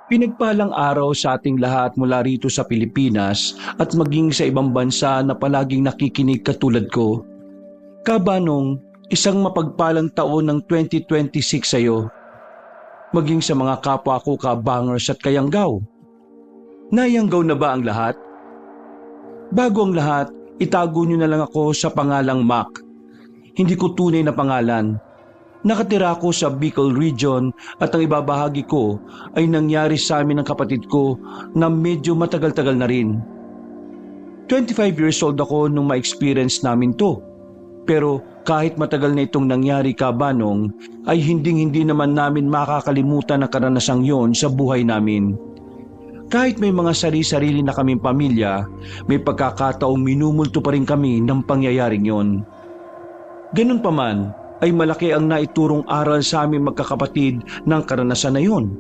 Pinagpalang araw sa ating lahat mula rito sa Pilipinas at maging sa ibang bansa na palaging nakikinig katulad ko. Kabanong, isang mapagpalang taon ng 2026 sa iyo. Maging sa mga kapwa ko kabangers at kayanggaw. Nayanggaw na ba ang lahat? Bago ang lahat, itago niyo na lang ako sa pangalang Mac. Hindi ko tunay na pangalan. Nakatira ako sa Bicol Region at ang ibabahagi ko ay nangyari sa amin ng kapatid ko na medyo matagal-tagal na rin. 25 years old ako nung ma-experience namin to. Pero kahit matagal na itong nangyari kabanong, ay hindi naman namin makakalimutan ang karanasang yon sa buhay namin. Kahit may mga sarili-sarili na kaming pamilya, may pagkakataong minumulto pa rin kami ng pangyayaring yon. Ganun pa man, ay malaki ang naiturong aral sa aming magkakapatid ng karanasan na yon.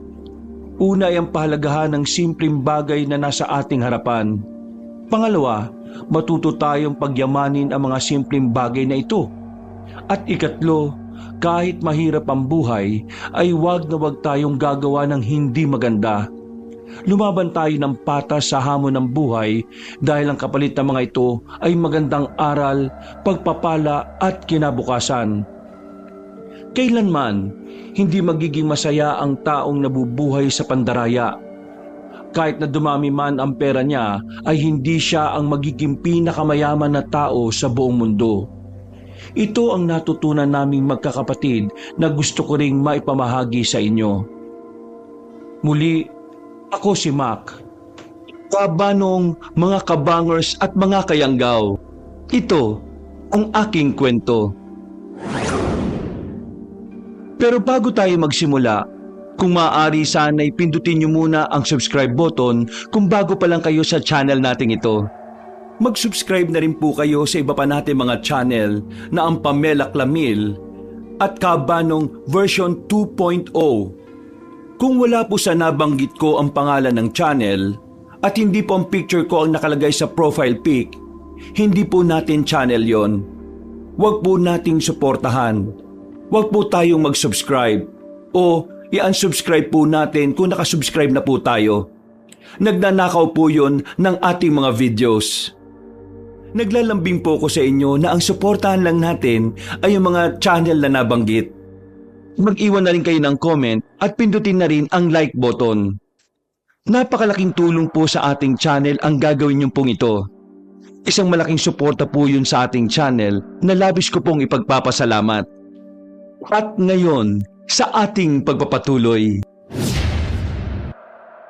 Una ay ang pahalagahan ng simpleng bagay na nasa ating harapan. Pangalawa, matuto tayong pagyamanin ang mga simpleng bagay na ito. At ikatlo, kahit mahirap ang buhay, ay wag na wag tayong gagawa ng hindi maganda. Lumaban tayo ng patas sa hamon ng buhay dahil ang kapalit ng mga ito ay magandang aral, pagpapala at kinabukasan. Kailanman, hindi magiging masaya ang taong nabubuhay sa pandaraya. Kahit na dumami man ang pera niya, ay hindi siya ang magiging pinakamayaman na tao sa buong mundo. Ito ang natutunan naming magkakapatid na gusto ko ring maipamahagi sa inyo. Muli, ako si Mac. Kabanong, mga kabangers at mga kayanggaw. Ito ang aking kwento. Pero bago tayo magsimula, kung maaari sana'y pindutin niyo muna ang subscribe button kung bago pa lang kayo sa channel nating ito. Mag-subscribe na rin po kayo sa iba pa nating mga channel na ang Pamela Clamil at Kabanong version 2.0. Kung wala po sa nabanggit ko ang pangalan ng channel at hindi po ang picture ko ang nakalagay sa profile pic, hindi po natin channel yon. Huwag po nating suportahan. Huwag po tayong mag-subscribe o i-unsubscribe po natin kung nakasubscribe na po tayo. Nagnanakaw po yon ng ating mga videos. Naglalambing po ko sa inyo na ang suportahan lang natin ay ang mga channel na nabanggit. Mag-iwan na rin kayo ng comment at pindutin na rin ang like button. Napakalaking tulong po sa ating channel ang gagawin niyo pong ito. Isang malaking suporta po yun sa ating channel na labis ko pong ipagpapasalamat. At ngayon, sa ating pagpapatuloy.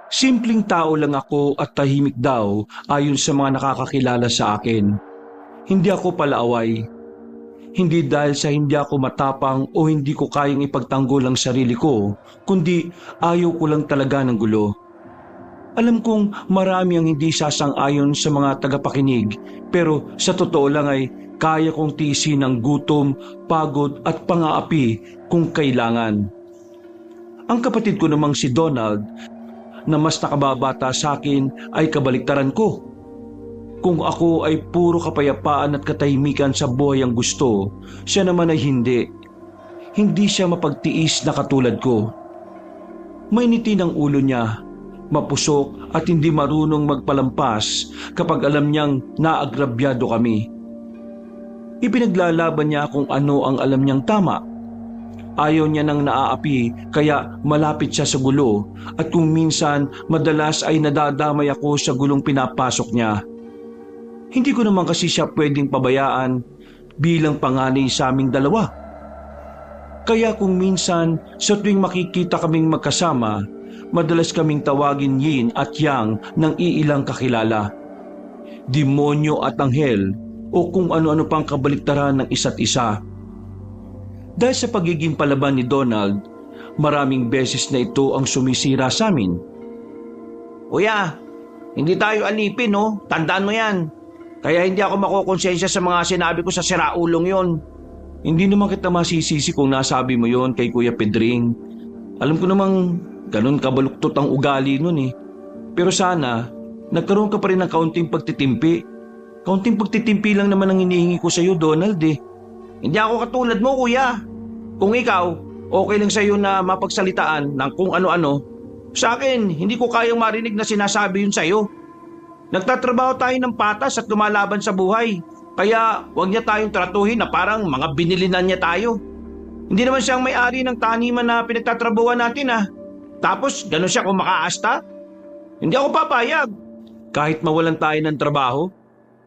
Simpleng tao lang ako at tahimik daw ayon sa mga nakakakilala sa akin. Hindi ako palaaway. Hindi dahil sa hindi ako matapang o hindi ko kayang ipagtanggol ang sarili ko, kundi ayaw ko lang talaga ng gulo. Alam kong marami ang hindi sasang-ayon sa mga tagapakinig, pero sa totoo lang ay kaya kong tiisin ang gutom, pagod at pang-aapi kung kailangan. Ang kapatid ko namang si Donald, na mas nakababata sa akin ay kabaliktaran ko. Kung ako ay puro kapayapaan at katahimikan sa buhay ang gusto, siya naman ay hindi. Hindi siya mapagtiis na katulad ko. Mainitin ang ulo niya, mapusok at hindi marunong magpalampas kapag alam niyang naagrabyado kami. Ipinaglalaban niya kung ano ang alam niyang tama. Ayaw niya nang naaapi kaya malapit siya sa gulo at kung minsan madalas ay nadadamay ako sa gulong pinapasok niya. Hindi ko naman kasi siya pwedeng pabayaan bilang panganay sa aming dalawa. Kaya kung minsan sa tuwing makikita kaming magkasama, madalas kaming tawagin yin at yang ng iilang kakilala. Demonyo at anghel o kung ano-ano pang kabaliktaran ng isa't isa. Dahil sa pagiging palaban ni Donald, maraming beses na ito ang sumisira sa amin. Kuya, hindi tayo alipin, no? Tandaan mo yan. Kaya hindi ako makokonsensya sa mga sinabi ko sa siraulong yon. Hindi naman kita masisisi kung nasabi mo yon kay Kuya Pedring. Alam ko namang ganun kabaluktot ang ugali nun eh. Pero sana, nagkaroon ka pa rin ng kaunting pagtitimpi. Kaunting pagtitimpi lang naman ang hinihingi ko sa iyo, Donald eh. Hindi ako katulad mo, kuya. Kung ikaw, okay lang sa iyo na mapagsalitaan ng kung ano-ano, Sa akin, hindi ko kayang marinig na sinasabi yun sa'yo. Nagtatrabaho tayo ng patas at lumalaban sa buhay. Kaya huwag niya tayong tratuhin na parang mga binilinan niya tayo. Hindi naman siyang may-ari ng taniman na pinagtatrabuhan natin Tapos gano'n siya kumakaasta? Hindi ako papayag. Kahit mawalan tayo ng trabaho,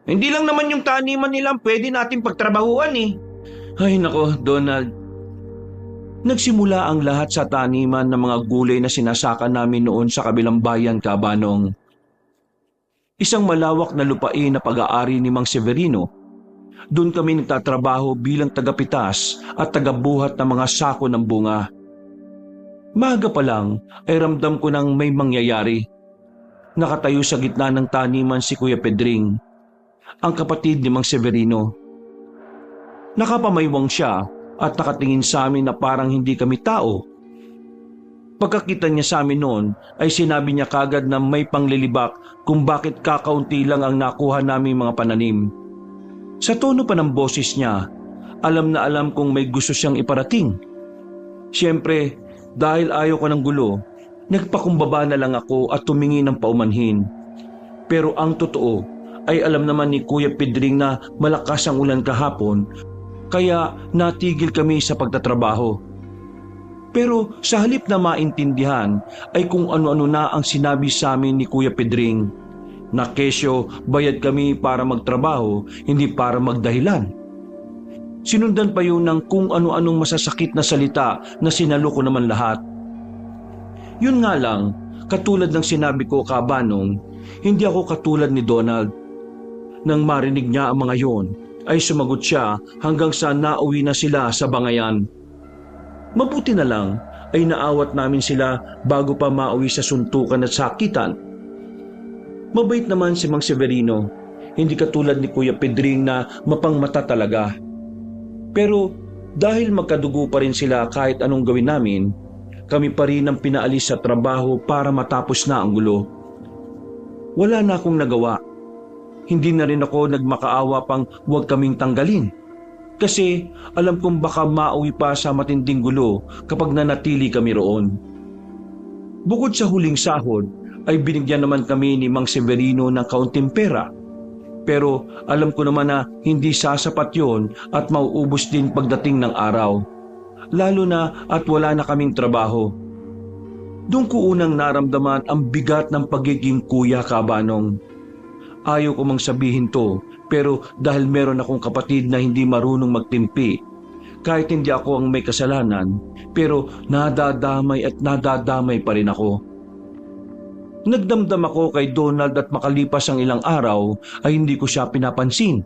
hindi lang naman yung taniman nilang pwede natin pagtrabahuan Ay nako, Donald. Nagsimula ang lahat sa taniman ng mga gulay na sinasaka namin noon sa kabilang bayan, Kabanong. Isang malawak na lupain na pag-aari ni Mang Severino. Doon kami nagtatrabaho bilang tagapitas at tagabuhat ng mga sako ng bunga. Maaga pa lang ay ramdam ko nang may mangyayari. Nakatayo sa gitna ng taniman si Kuya Pedring, ang kapatid ni Mang Severino. Nakapamaywang siya at nakatingin sa amin na parang hindi kami tao. Pagkakita niya sa amin noon ay sinabi niya kagad na may panglilibak kung bakit kakaunti lang ang nakuha naming mga pananim. Sa tono pa ng boses niya, alam na alam kong may gusto siyang iparating. Siyempre, dahil ayaw ko ng gulo, nagpakumbaba na lang ako at tumingi ng paumanhin. Pero ang totoo ay alam naman ni Kuya Pedring na malakas ang ulan kahapon, kaya natigil kami sa pagtatrabaho. Pero sa halip na maintindihan ay kung ano-ano na ang sinabi sa amin ni Kuya Pedring, na kesyo bayad kami para magtrabaho, hindi para magdahilan. Sinundan pa yun ng kung ano-anong masasakit na salita na sinalo ko naman lahat. Yun nga lang, katulad ng sinabi ko, Kabanong, hindi ako katulad ni Donald. Nang marinig niya ang mga yon, ay sumagot siya hanggang sa nauwi na sila sa bangayan. Mabuti na lang ay naawat namin sila bago pa mauwi sa suntukan at sakitan. Mabait naman si Mang Severino, hindi katulad ni Kuya Pedring na mapangmata talaga. Pero dahil magkadugo pa rin sila kahit anong gawin namin, kami pa rin ang pinaalis sa trabaho para matapos na ang gulo. Wala na akong nagawa. Hindi na rin ako nagmakaawa pang huwag kaming tanggalin. Kasi alam kong baka mauwi pa sa matinding gulo kapag nanatili kami roon. Bukod sa huling sahod, ay binigyan naman kami ni Mang Severino ng kaunting pera. Pero alam ko naman na hindi sasapat yon at mauubos din pagdating ng araw. Lalo na at wala na kaming trabaho. Doon ko unang naramdaman ang bigat ng pagiging kuya, Kabanong. Ayaw ko mang sabihin to, pero dahil meron akong kapatid na hindi marunong magtimpi, kahit hindi ako ang may kasalanan, pero nadadamay at nadadamay pa rin ako. Nagdamdam ako kay Donald at makalipas ang ilang araw ay hindi ko siya pinapansin.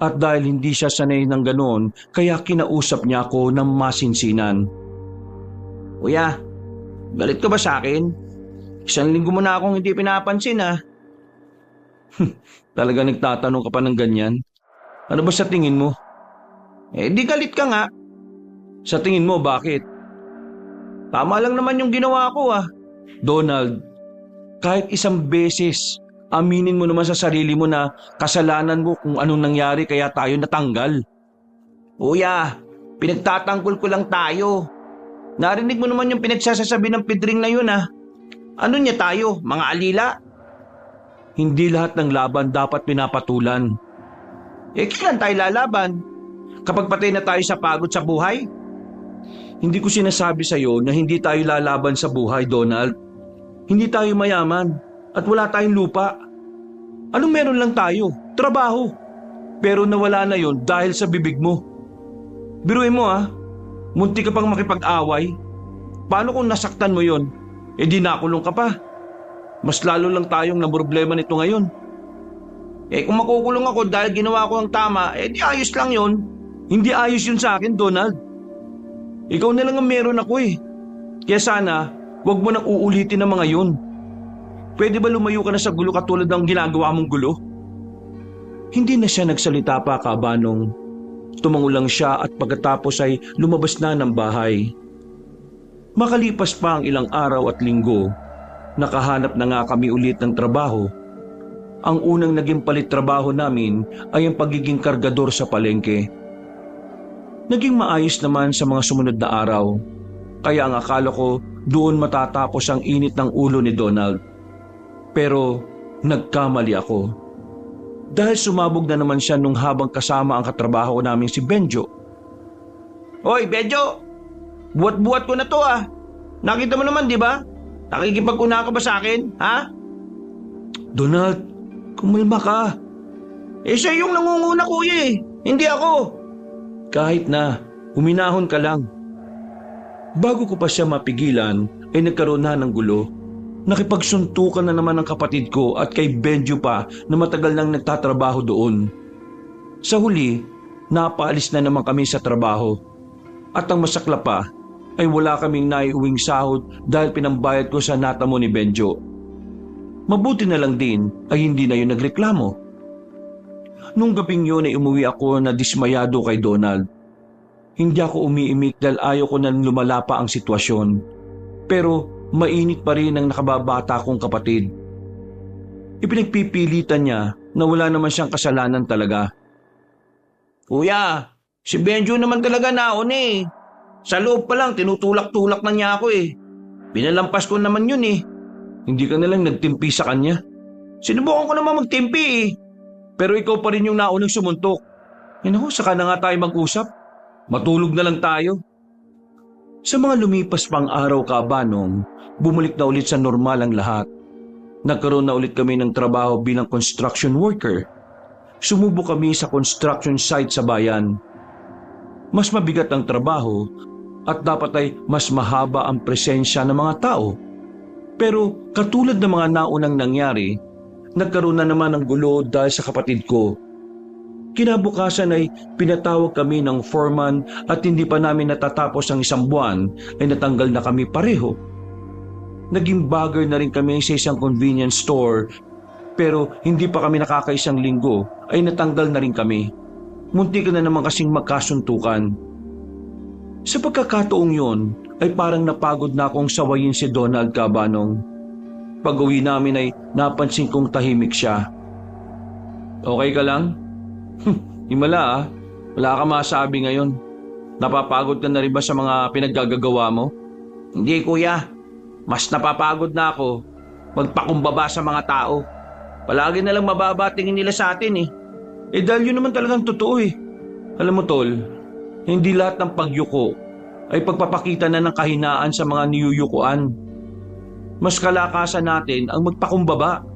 At dahil hindi siya sanay ng ganon, kaya kinausap niya ako ng masinsinan. Kuya, galit ka ba sa akin? 1 linggo mo na akong hindi pinapansin Talaga nagtatanong ka pa ng ganyan? Ano ba sa tingin mo? Di galit ka nga. Sa tingin mo, bakit? Tama lang naman yung ginawa ko Donald, kahit isang beses, aminin mo naman sa sarili mo na kasalanan mo kung anong nangyari kaya tayo natanggal. Kuya, pinagtatanggol ko lang tayo. Narinig mo naman yung pinagsasasabi ng Pedring na yun Ano niya tayo, mga alila? Hindi lahat ng laban dapat pinapatulan. Kailan tayo lalaban? Kapag patay na tayo sa pagod sa buhay? Hindi ko sinasabi sa'yo na hindi tayo lalaban sa buhay, Donald. Hindi tayo mayaman at wala tayong lupa. Anong meron lang tayo? Trabaho. Pero nawala na yon dahil sa bibig mo. Biruin mo munti ka pang makipag-away. Paano kung nasaktan mo yon? Di nakulong ka pa. Mas lalo lang tayong namroblema nito ngayon. Kung makukulong ako dahil ginawa ko ang tama, di ayos lang yon. Hindi ayos yun sa akin, Donald. Ikaw na lang ang meron ako Kaya sana, huwag mo nang uulitin ang mga yun. Pwede ba lumayo ka na sa gulo katulad ng ginagawa mong gulo? Hindi na siya nagsalita pa, Kabanong. Tumango lang siya at pagkatapos ay lumabas na ng bahay. Makalipas pa ang ilang araw at linggo, nakahanap na nga kami ulit ng trabaho. Ang unang naging palit trabaho namin ay ang pagiging kargador sa palengke. Naging maayos naman sa mga sumunod na araw, kaya ang akala ko doon matatapos ang init ng ulo ni Donald. Pero nagkamali ako. Dahil sumabog na naman siya nung habang kasama ang katrabaho namin si Benjo. Hoy, Benjo! Buhat-buhat ko na to ah. Nakita mo naman, di ba? Nakikipag-una ka ba sa akin, ha? Donald, kumalma ka. Siya yung nangunguna, kuya eh. Hindi ako. Kahit na, huminahon ka lang. Bago ko pa siya mapigilan, ay nagkaroon na ng gulo. Nakipagsuntukan na naman ang kapatid ko at kay Benjo pa na matagal nang nagtatrabaho doon. Sa huli, napaalis na naman kami sa trabaho. At ang masakla pa, ay wala kaming naiuwing sahod dahil pinambayad ko sa natamo ni Benjo. Mabuti na lang din ay hindi na yun nagreklamo. Nung gabing yun ay umuwi ako na dismayado kay Donald. Hindi ako umiimik dahil ayaw ko na lumala pa ang sitwasyon. Pero mainit pa rin ang nakababata kong kapatid. Ipinagpipilitan niya na wala naman siyang kasalanan talaga. Kuya, si Benjo naman talaga naon eh. Sa loob pa lang, tinutulak-tulak na niya ako eh. Pinalampas ko naman yun eh. Hindi ka nalang nagtimpi sa kanya. Sinubukan ko naman magtimpi eh. Pero ikaw pa rin yung naunang sumuntok. Saka na nga tayo mag-usap. Matulog na lang tayo. Sa mga lumipas pang araw kabanong, bumalik na ulit sa normal ang lahat. Nagkaroon na ulit kami ng trabaho bilang construction worker. Sumubok kami sa construction site sa bayan. Mas mabigat ang trabaho at dapat ay mas mahaba ang presensya ng mga tao. Pero katulad ng mga naunang nangyari, nagkaroon na naman ng gulo dahil sa kapatid ko. Kinabukasan ay pinatawag kami ng foreman at hindi pa namin natatapos ang isang buwan ay natanggal na kami pareho. Naging bagger na rin kami sa isang convenience store pero hindi pa kami nakakaisang linggo ay natanggal na rin kami. Munti ka na naman kasing magkasuntukan. Sa pagkakataong yon ay parang napagod na akong sawayin si Donald kabanong. Pag-uwi namin ay napansin kong tahimik siya. Okay ka lang? Himala ah, wala ka masabi ngayon. Napapagod ka na rin ba sa mga pinaggagawa mo? Hindi kuya, mas napapagod na ako magpakumbaba sa mga tao. Palagi na lang mababa tingin nila sa atin eh. Dahil yun naman talagang totoo eh. Alam mo tol, hindi lahat ng pagyuko ay pagpapakita na ng kahinaan sa mga niyuyukuan. Mas kalakasan natin ang magpakumbaba.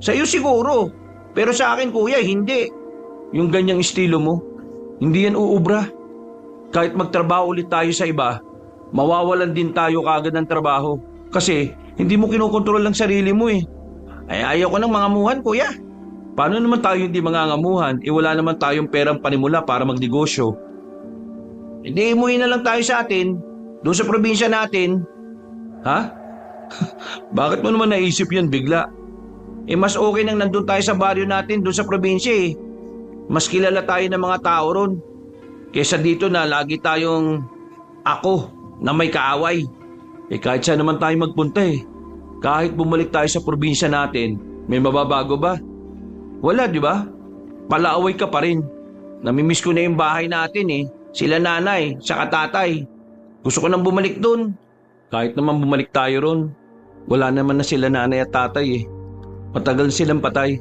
Sa iyo siguro, pero sa akin kuya hindi. Yung ganyang estilo mo, hindi yan uubra. Kahit magtrabaho ulit tayo sa iba, mawawalan din tayo kagad ng trabaho. Kasi hindi mo kinokontrol ang sarili mo eh. Ay ayaw ko ng mga muhan kuya. Paano naman tayo hindi mangangamuhan? Wala naman tayong perang panimula para magnegosyo. Hindi umuwi na lang tayo sa atin, doon sa probinsya natin. Ha? Bakit mo naman naisip yan bigla? Mas okay nang nandun tayo sa baryo natin doon sa probinsya eh. Mas kilala tayo ng mga tao ron. Kesa dito na lagi tayong ako na may kaaway. Kahit saan naman tayo magpunta eh. Kahit bumalik tayo sa probinsya natin, may mababago ba? Wala, di ba? Palaaway ka pa rin. Namimiss ko na yung bahay natin eh. Sila nanay, saka tatay. Gusto ko nang bumalik dun. Kahit naman bumalik tayo ron, wala naman na sila nanay at tatay eh. Matagal silang patay.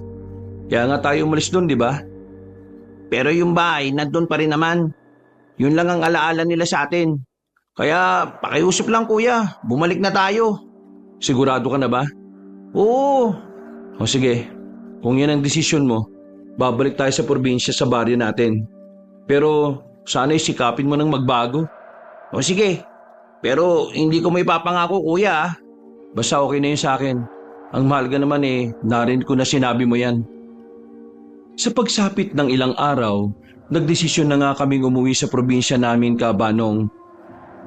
Kaya nga tayo umalis dun, di ba? Pero yung bahay, nandun pa rin naman. Yun lang ang alaala nila sa atin. Kaya pakiusap lang kuya, bumalik na tayo. Sigurado ka na ba? Oo. O sige. Kung yan ang desisyon mo, babalik tayo sa probinsya sa baryo natin. Pero sana'y sikapin mo nang magbago. O sige, pero hindi ko may papangako kuya ah. Basta okay na yun sa akin. Ang mahalaga naman narinig ko na sinabi mo yan. Sa pagsapit ng ilang araw, nagdesisyon na nga kaming umuwi sa probinsya namin kabanong.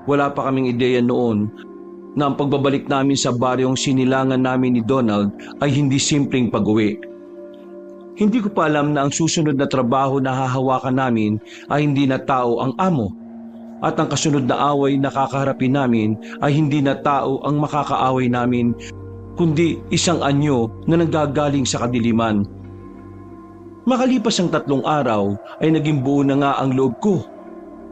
Wala pa kaming ideya noon na ang pagbabalik namin sa baryong sinilangan namin ni Donald ay hindi simpleng pag-uwi. Hindi ko pa alam na ang susunod na trabaho na hahawakan namin ay hindi na tao ang amo. At ang kasunod na away na kakaharapin namin ay hindi na tao ang makakaaway namin, kundi isang anyo na nanggagaling sa kadiliman. Makalipas ang 3 araw ay naging buo na nga ang loob ko.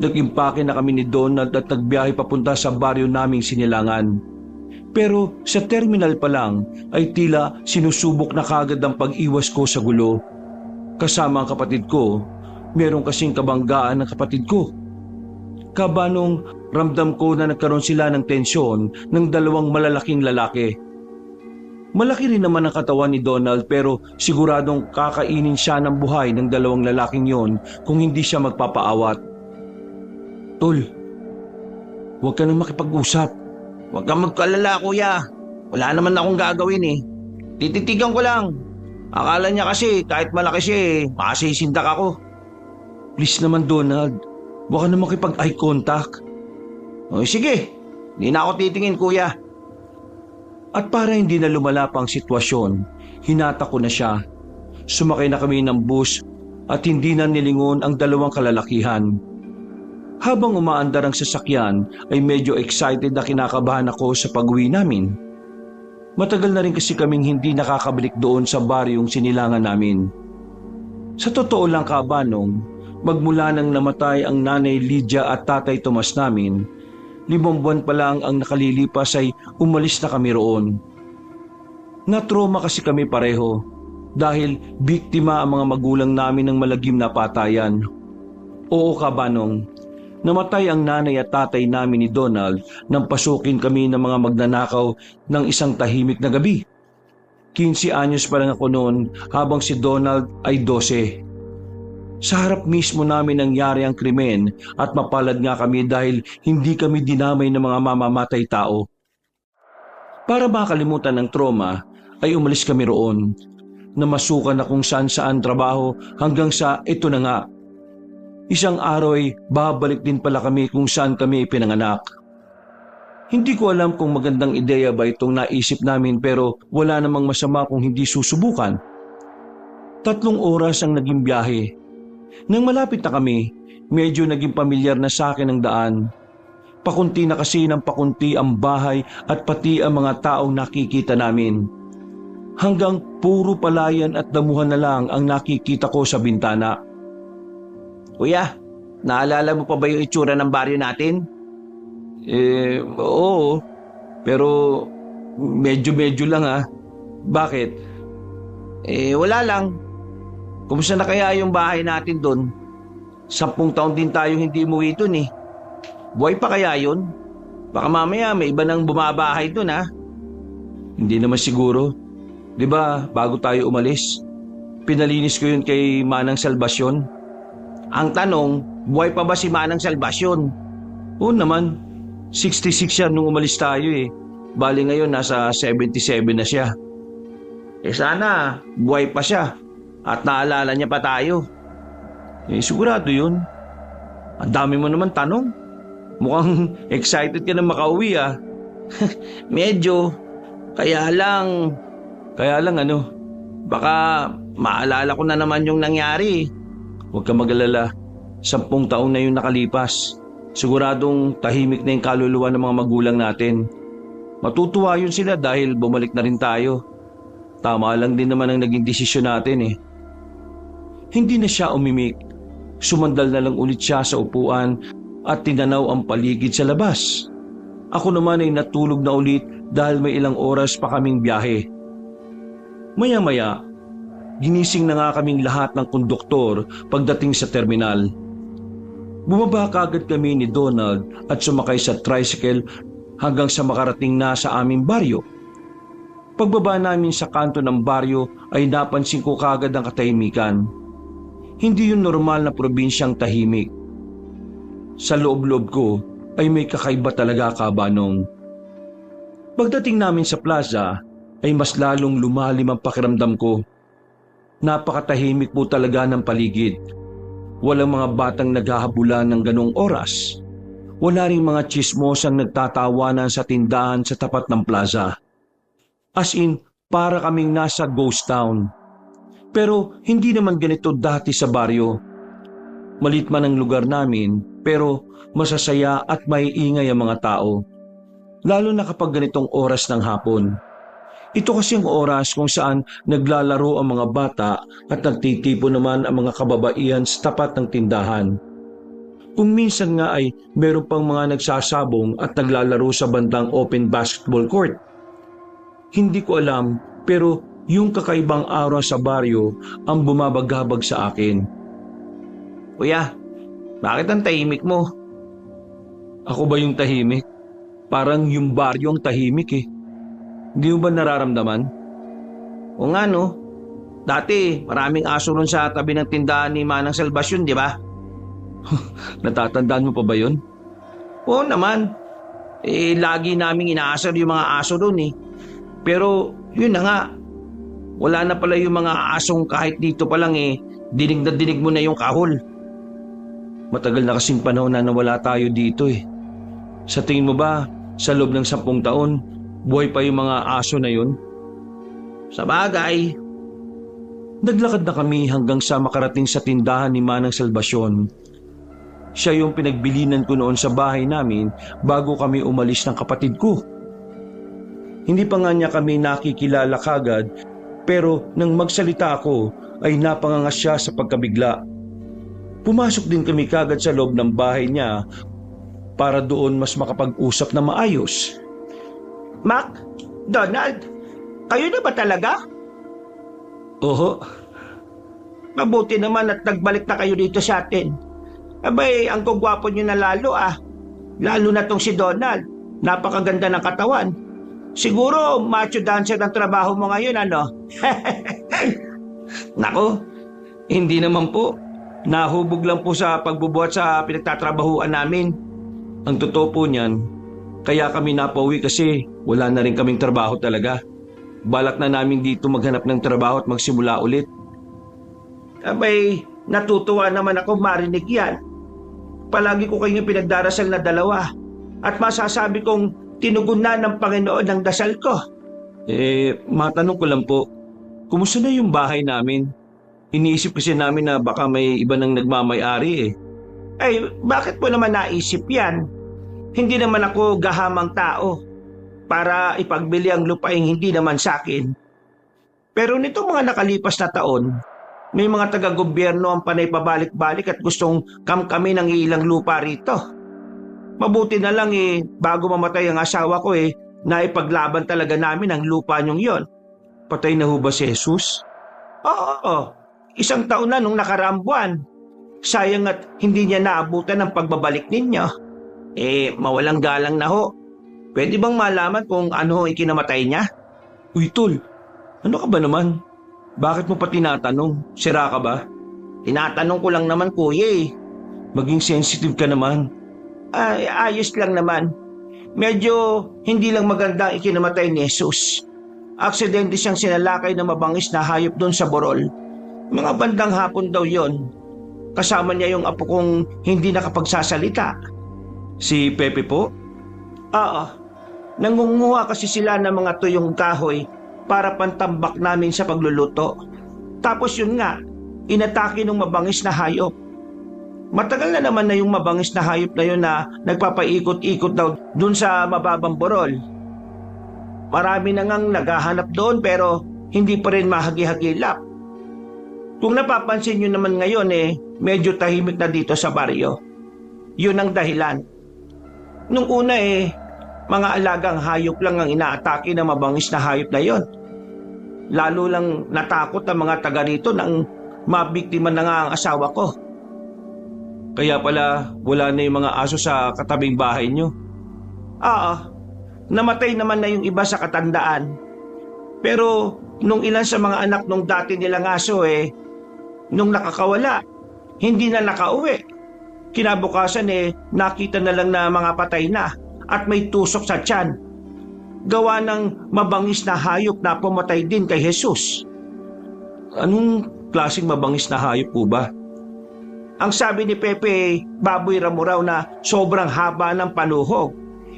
Nag-impake na kami ni Donald at nagbiyahe papunta sa baryo naming sinilangan. Pero sa terminal pa lang ay tila sinusubok na kagad ang pag-iwas ko sa gulo. Kasama ang kapatid ko, meron kasing kabanggaan ng kapatid ko. Kabanong ramdam ko na nagkaroon sila ng tensyon ng dalawang malalaking lalaki. Malaki rin naman ang katawan ni Donald pero siguradong kakainin siya ng buhay ng dalawang lalaking yon kung hindi siya magpapaawat. Tol, huwag ka nang makipag-usap. Huwag kang magkalala, kuya. Wala naman akong gagawin eh. Tititigan ko lang. Akala niya kasi kahit malaki siya makasisindak ako. Please naman Donald, huwag ka nang makipag-eye contact. O sige, hindi na ako titingin, kuya. At para hindi na lumala pa ang sitwasyon, hinata ko na siya. Sumakay na kami ng bus at hindi na nilingon ang dalawang kalalakihan. Habang umaandar ang sasakyan ay medyo excited na kinakabahan ako sa pag-uwi namin. Matagal na rin kasi kaming hindi nakakabalik doon sa baryong sinilangan namin. Sa totoo lang Kabanong, magmula nang namatay ang nanay Lydia at tatay Tomas namin, 5 buwan pa lang ang nakalilipas ay umalis na kami roon. Natroma kasi kami pareho dahil biktima ang mga magulang namin ng malagim na patayan. Oo Kabanong, namatay ang nanay at tatay namin ni Donald nang pasukin kami ng mga magnanakaw ng isang tahimik na gabi. 15 anyos pa lang ako noon habang si Donald ay 12. Sa harap mismo namin nangyari ang krimen at mapalad nga kami dahil hindi kami dinamay ng mga mamamatay tao. Para makalimutan ng trauma ay umalis kami roon. Namasukan na kung saan-saan trabaho hanggang sa ito na nga. Isang araw ay babalik din pala kami kung saan kami ipinanganak. Hindi ko alam kung magandang ideya ba itong naisip namin pero wala namang masama kung hindi susubukan. 3 oras ang naging biyahe. Nang malapit na kami, medyo naging pamilyar na sa akin ang daan. Pakunti na kasi ng pakunti ang bahay at pati ang mga taong nakikita namin. Hanggang puro palayan at damuhan na lang ang nakikita ko sa bintana. Kuya, naalala mo pa ba yung itsura ng baryo natin? Oo. Pero medyo lang ha. Bakit? Wala lang. Kumusta na kaya yung bahay natin doon? 10 taon din tayo hindi umuwi doon eh. Buhay pa kaya yun? Baka mamaya may iba nang bumabahay doon ha? Hindi naman siguro. 'Di ba bago tayo umalis, pinalinis ko yun kay Manang Salvacion. Ang tanong, buhay pa ba si Manang Salvacion? Oo naman, 66 siya nung umalis tayo eh. Bali ngayon nasa 77 na siya. Sana, buhay pa siya at naalala niya pa tayo. Sigurado yun. Ang dami mo naman tanong. Mukhang excited ka na makauwi ah. Medyo, kaya lang ano, baka maalala ko na naman yung nangyari. Huwag ka mag-alala, 10 taon na yung nakalipas. Siguradong tahimik na yung kaluluwa ng mga magulang natin. Matutuwa yun sila dahil bumalik na rin tayo. Tama lang din naman ang naging desisyon natin eh. Hindi na siya umimik. Sumandal na lang ulit siya sa upuan at tinanaw ang paligid sa labas. Ako naman ay natulog na ulit dahil may ilang oras pa kaming biyahe. Maya-maya, ginising na nga kaming lahat ng konduktor pagdating sa terminal. Bumaba kaagad kami ni Donald at sumakay sa tricycle hanggang sa makarating na sa aming baryo. Pagbaba namin sa kanto ng baryo ay napansin ko kaagad ang katahimikan. Hindi yun normal na probinsyang tahimik. Sa loob-loob ko ay may kakaiba talaga Kabanong. Pagdating namin sa plaza ay mas lalong lumalim ang pakiramdam ko. Napakatahimik po talaga ng paligid. Walang mga batang naghahabulan ng ganong oras. Wala ring mga tsismosang nagtatawanan sa tindahan sa tapat ng plaza. As in, para kaming nasa ghost town. Pero hindi naman ganito dati sa baryo. Malit man ang lugar namin, pero masasaya at maiingay ang mga tao. Lalo na kapag ganitong oras ng hapon. Ito kasi ang oras kung saan naglalaro ang mga bata at nagtitipo naman ang mga kababaihan sa tapat ng tindahan. Kung minsan nga ay meron pang mga nagsasabong at naglalaro sa bandang open basketball court. Hindi ko alam pero yung kakaibang aura sa baryo ang bumabagabag sa akin. Kuya, bakit ang tahimik mo? Ako ba yung tahimik? Parang yung baryo ang tahimik eh. Hindi mo ba nararamdaman? O nga no, dati maraming aso ron sa tabi ng tindahan ni Manang Salvasyon, di ba? Natatandaan mo pa ba yun? Oo naman. Lagi naming inaasar yung mga aso doon eh. Pero yun na nga, wala na pala yung mga asong kahit dito pa lang dinig na dinig mo na yung kahol. Matagal na kasing panahon na nawala tayo dito eh. Sa tingin mo ba, sa loob ng 10 taon, buhay pa yung mga aso na yun? Sa bagay. Naglakad na kami hanggang sa makarating sa tindahan ni Manang Salvasyon. Siya yung pinagbilinan ko noon sa bahay namin bago kami umalis ng kapatid ko. Hindi pa nga niya kami nakikilala kagad pero nang magsalita ako ay napangangas siya sa pagkabigla. Pumasok din kami kagad sa loob ng bahay niya para doon mas makapag-usap na maayos. Mac, Donald, kayo na ba talaga? Oho. Mabuti naman at nagbalik na kayo dito sa atin. Abay, ang gwapo nyo na lalo ah. Lalo na tong si Donald. Napakaganda ng katawan. Siguro macho dancer ang trabaho mo ngayon, ano? Nako, hindi naman po. Nahubog lang po sa pagbubuhat sa pinagtatrabahuan namin. Ang totoo po niyan, kaya kami napauwi kasi wala na rin kaming trabaho talaga. Balak na namin dito maghanap ng trabaho at magsimula ulit. Abay, natutuwa naman ako marinig yan. Palagi ko kayong pinagdarasal na dalawa at masasabi kong tinugon na ng Panginoon ang dasal ko. Matanong ko lang po, kumusta na yung bahay namin? Iniisip kasi namin na baka may iba nang nagmamay-ari eh. Ay, bakit mo naman naisip yan? Hindi naman ako gahamang tao para ipagbili ang lupaing hindi naman sa akin. Pero nitong mga nakalipas na taon, may mga taga-gobyerno ang panay pabalik-balik at gustong kamkami ng ilang lupa rito. Mabuti na lang bago mamatay ang asawa ko naipaglaban talaga namin ang lupa niyong yon. Patay na ho ba si Jesus? Oo, 1 taon na nung nakaraang buwan. Sayang at hindi niya naabutan ang pagbabalik ninyo. Mawalang galang na ho. Pwede bang malaman kung ano ikinamatay niya? Uy tol, ano ka ba naman? Bakit mo pa tinatanong? Sira ka ba? Tinatanong ko lang naman kuya Maging sensitive ka naman. Ay, ayos lang naman. Medyo hindi lang maganda ikinamatay ni Jesus. Aksidente siyang sinalakay ng mabangis na hayop doon sa Borol. Mga bandang hapon daw yon. Kasama niya yung apo kong hindi nakapagsasalita. Si Pepe po? Oo. Nangunguha kasi sila ng mga tuyong kahoy para pantambak namin sa pagluluto. Tapos yun nga, inatake ng mabangis na hayop. Matagal na naman na yung mabangis na hayop na yun na nagpapaikot-ikot daw dun sa mababang Borol. Marami na ngang naghahanap doon pero hindi pa rin mahagi-hagilap. Kung napapansin nyo naman ngayon medyo tahimik na dito sa baryo. Yun ang dahilan. Nung una mga alagang hayop lang ang inaatake ng mabangis na hayop na yon. Lalo lang natakot ang mga taga rito nang mabiktima na nga ang asawa ko. Kaya pala wala na yung mga aso sa katabing bahay nyo? Oo, namatay naman na yung iba sa katandaan. Pero nung ilan sa mga anak nung dati nilang aso nung nakakawala, hindi na nakauwi. Kinabukasan nakita na lang na mga patay na at may tusok sa tiyan. Gawa ng mabangis na hayop na pumatay din kay Jesus. Anong klaseng mabangis na hayop po ba? Ang sabi ni Pepe, baboy ramo raw na sobrang haba ng panuhog.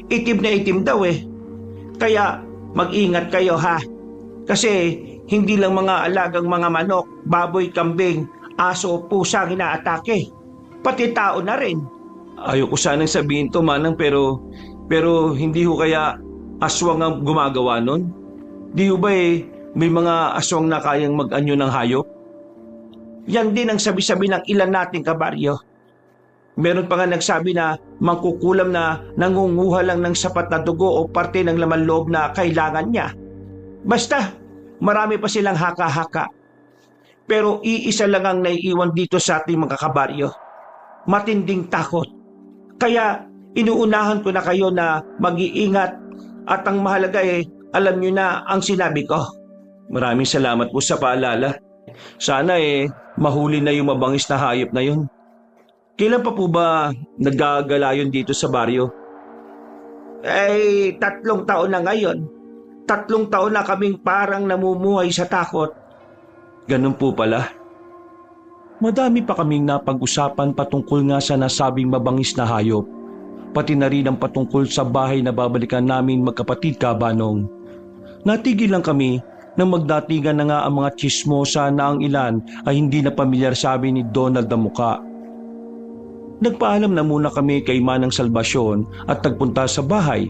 Itim na itim daw Kaya mag-ingat kayo ha. Kasi hindi lang mga alagang mga manok, baboy, kambing, aso o pusa ang inaatake. Pati tao na rin. Ayoko sanang sabihin to manang pero hindi ho kaya aswang ang gumagawa nun? Di ho ba may mga aswang na kayang mag-anyo ng hayop? Yan din ang sabi-sabi ng ilan nating kabaryo. Meron pa nga nagsabi na mangkukulam na nangunguha lang ng sapat na dugo o parte ng laman loob na kailangan niya. Basta, marami pa silang haka-haka. Pero iisa lang ang naiiwan dito sa ating mga kabaryo. Matinding takot. Kaya inuunahan ko na kayo na mag-iingat at ang mahalaga alam nyo na ang sinabi ko. Maraming salamat po sa paalala. Sana mahuli na yung mabangis na hayop na yun. Kailan pa po ba naggagala yun dito sa baryo? 3 taon na ngayon. 3 taon na kaming parang namumuhay sa takot. Ganun po pala. Madami pa kaming napag-usapan patungkol nga sa nasabing mabangis na hayop. Pati na rin ang patungkol sa bahay na babalikan namin magkapatid Kabanong. Natigil lang kami nang magdatingan na nga ang mga tsismosa na ang ilan ay hindi na pamilyar sa amin ni Donald na muka. Nagpaalam na muna kami kay Manang Salvasyon at nagpunta sa bahay.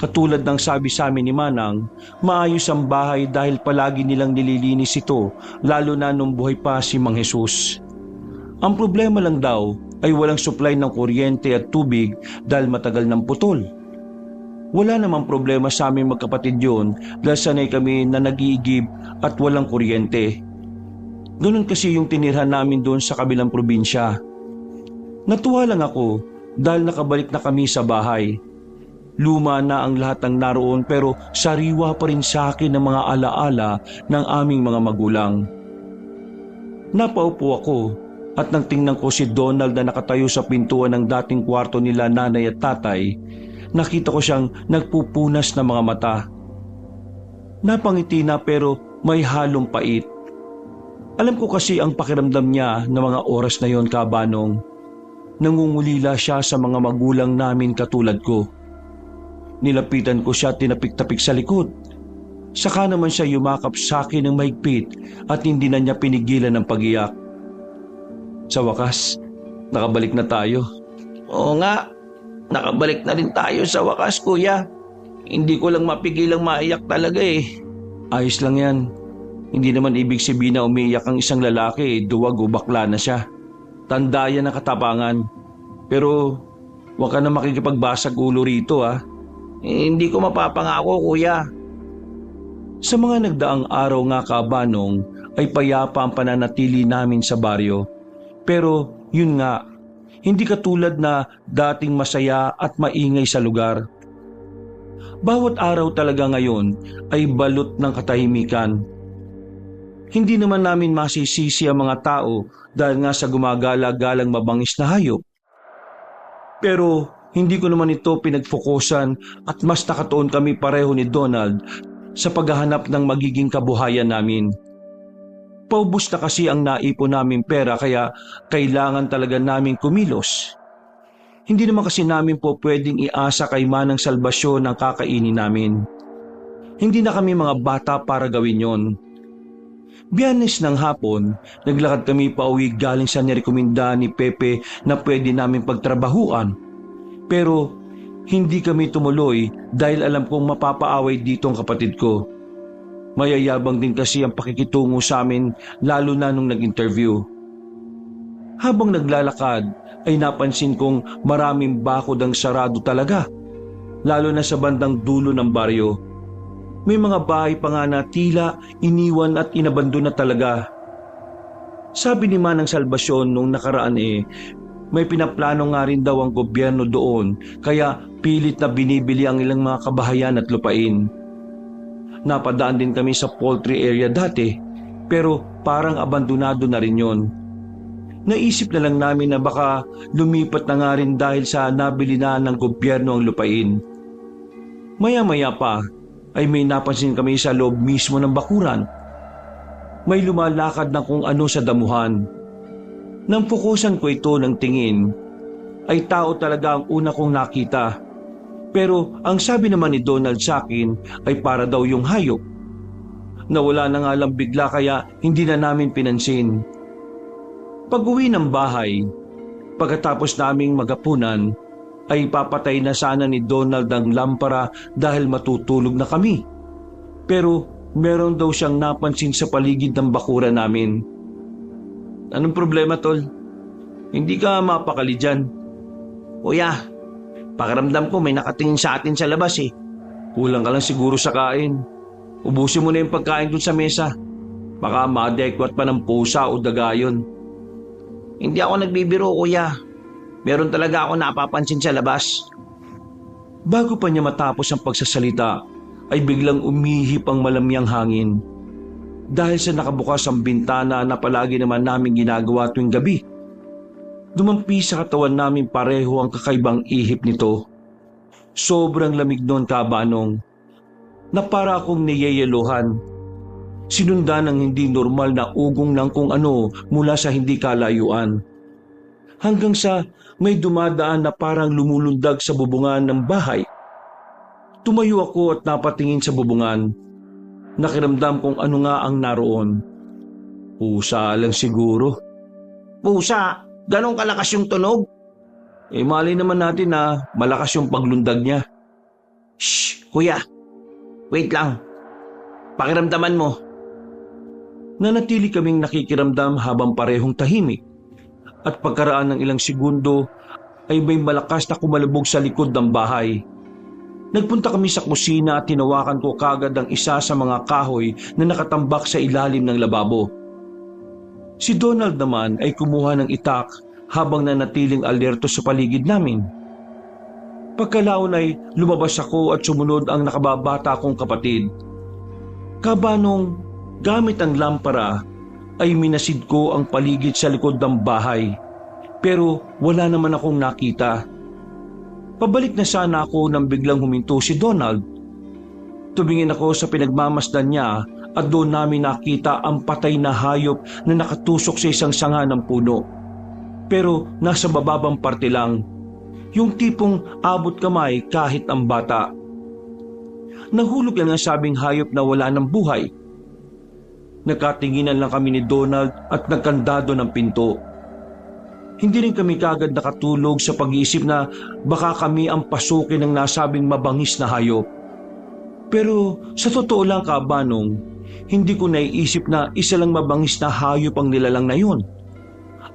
Katulad ng sabi sa amin ni Manang, maayos ang bahay dahil palagi nilang nililinis ito, lalo na nung buhay pa si Mang Jesus. Ang problema lang daw ay walang supply ng kuryente at tubig dahil matagal ng putol. Wala namang problema sa aming magkapatid yun dahil sanay kami na nag-iigib at walang kuryente. Ganun kasi yung tinirhan namin doon sa kabilang probinsya. Natuwa lang ako dahil nakabalik na kami sa bahay. Luma na ang lahat ng naroon pero sariwa pa rin sa akin ang mga alaala ng aming mga magulang. Napaupo ako at nang tingnan ko si Donald na nakatayo sa pintuan ng dating kwarto nila nanay at tatay, nakita ko siyang nagpupunas ng mga mata. Napangiti na pero may halong pait. Alam ko kasi ang pakiramdam niya ng mga oras na yon Kabanong. Nangungulila siya sa mga magulang namin katulad ko. Nilapitan ko siya at tinapik-tapik sa likod. Saka naman siya yumakap sa akin ng mahigpit at hindi na niya pinigilan ng pag-iyak. Sa wakas, nakabalik na tayo. Oo nga, nakabalik na rin tayo sa wakas kuya. Hindi ko lang mapigilang maiyak talaga Ayos lang yan. Hindi naman ibig sabihin na umiiyak ang isang lalaki, duwag o bakla na siya. Tanda yan ng katapangan. Pero huwag ka na makikipagbasag ulo rito Hindi ko mapapangako kuya. Sa mga nagdaang araw nga Kabanong ay payapa ang pananatili namin sa baryo. Pero yun nga, hindi katulad na dating masaya at maingay sa lugar. Bawat araw talaga ngayon ay balot ng katahimikan. Hindi naman namin masisisi ang mga tao dahil nga sa gumagala-galang mabangis na hayop. Pero hindi ko naman ito pinagfokusan at mas nakatuon kami pareho ni Donald sa paghahanap ng magiging kabuhayan namin. Paubos na kasi ang naipon naming pera kaya kailangan talaga naming kumilos. Hindi naman kasi namin po pwedeng iasa kay Manang Salvasyon ang kakainin namin. Hindi na kami mga bata para gawin yon. Biyernes ng hapon, naglakad kami pauwi galing sa nirekomenda ni Pepe na pwede namin pagtrabahuan. Pero hindi kami tumuloy dahil alam kong mapapaaway dito ang kapatid ko. Mayayabang din kasi ang pakikitungo sa amin lalo na nung nag-interview. Habang naglalakad ay napansin kong maraming bakod ang sarado talaga, lalo na sa bandang dulo ng baryo. May mga bahay pa nga na tila iniwan at inabandon na talaga. Sabi ni Manang Salvasyon nung nakaraan may pinaplano nga rin daw ang gobyerno doon kaya pilit na binibili ang ilang mga kabahayan at lupain. Napadaan din kami sa poultry area dati pero parang abandonado na rin yon. Naisip na lang namin na baka lumipat na nga rin dahil sa nabili na ng gobyerno ang lupain. Maya-maya pa ay may napansin kami sa loob mismo ng bakuran. May lumalakad na kung ano sa damuhan. Nang fokusan ko ito ng tingin, ay tao talaga ang una kong nakita. Pero ang sabi naman ni Donald sa akin ay para daw yung hayop. Nawala na nga lang bigla kaya hindi na namin pinansin. Pag-uwi ng bahay, pagkatapos naming magapunan, ay papatay na sana ni Donald ang lampara dahil matutulog na kami. Pero meron daw siyang napansin sa paligid ng bakuran namin. Anong problema, tol? Hindi ka mapakali dyan. Kuya, pakiramdam ko may nakatingin sa atin sa labas eh. Kulang ka lang siguro sa kain. Ubusin mo na yung pagkain dun sa mesa. Baka madekwat pa ng pusa o daga yun. Hindi ako nagbibiro, kuya. Meron talaga ako napapansin sa labas. Bago pa niya matapos ang pagsasalita, ay biglang umihip ang malamyang hangin. Dahil sa nakabukas ang bintana na palagi naman namin ginagawa tuwing gabi. Dumampi sa katawan namin pareho ang kakaibang ihip nito. Sobrang lamig noon, Kabanong, na para akong niyeyeluhan. Sinundan ng hindi normal na ugong ng kung ano mula sa hindi kalayuan. Hanggang sa may dumadaan na parang lumulundag sa bubungan ng bahay. Tumayo ako at napatingin sa bubungan. Nakiramdam kung ano nga ang naroon. Pusa lang siguro. Pusa? Ganon kalakas yung tunog? Mali naman natin na malakas yung paglundag niya. Shh, kuya. Wait lang. Pakiramdaman mo. Nanatili kaming nakikiramdam habang parehong tahimik. At pagkaraan ng ilang segundo ay may malakas na kumalubog sa likod ng bahay. Nagpunta kami sa kusina at tinawakan ko kagad ang isa sa mga kahoy na nakatambak sa ilalim ng lababo. Si Donald naman ay kumuha ng itak habang nanatiling alerto sa paligid namin. Pagkalaon ay lumabas ako at sumunod ang nakababata kong kapatid. Kabanong, gamit ang lampara ay minasid ko ang paligid sa likod ng bahay. Pero wala naman akong nakita. Pabalik na sana ako nang biglang huminto si Donald. Tumingin ako sa pinagmamasdan niya at doon namin nakita ang patay na hayop na nakatusok sa isang sanga ng puno. Pero nasa bababang parte lang. Yung tipong abot kamay kahit ang bata. Nahulog lang ang sabing hayop na wala ng buhay. Nagkatinginan lang kami ni Donald at nagkandado ng pinto. Hindi rin kami kagad nakatulog sa pag-iisip na baka kami ang pasukin ng nasabing mabangis na hayop. Pero sa totoo lang, Kabanong, hindi ko naiisip na isa lang mabangis na hayop ang nilalang na yun.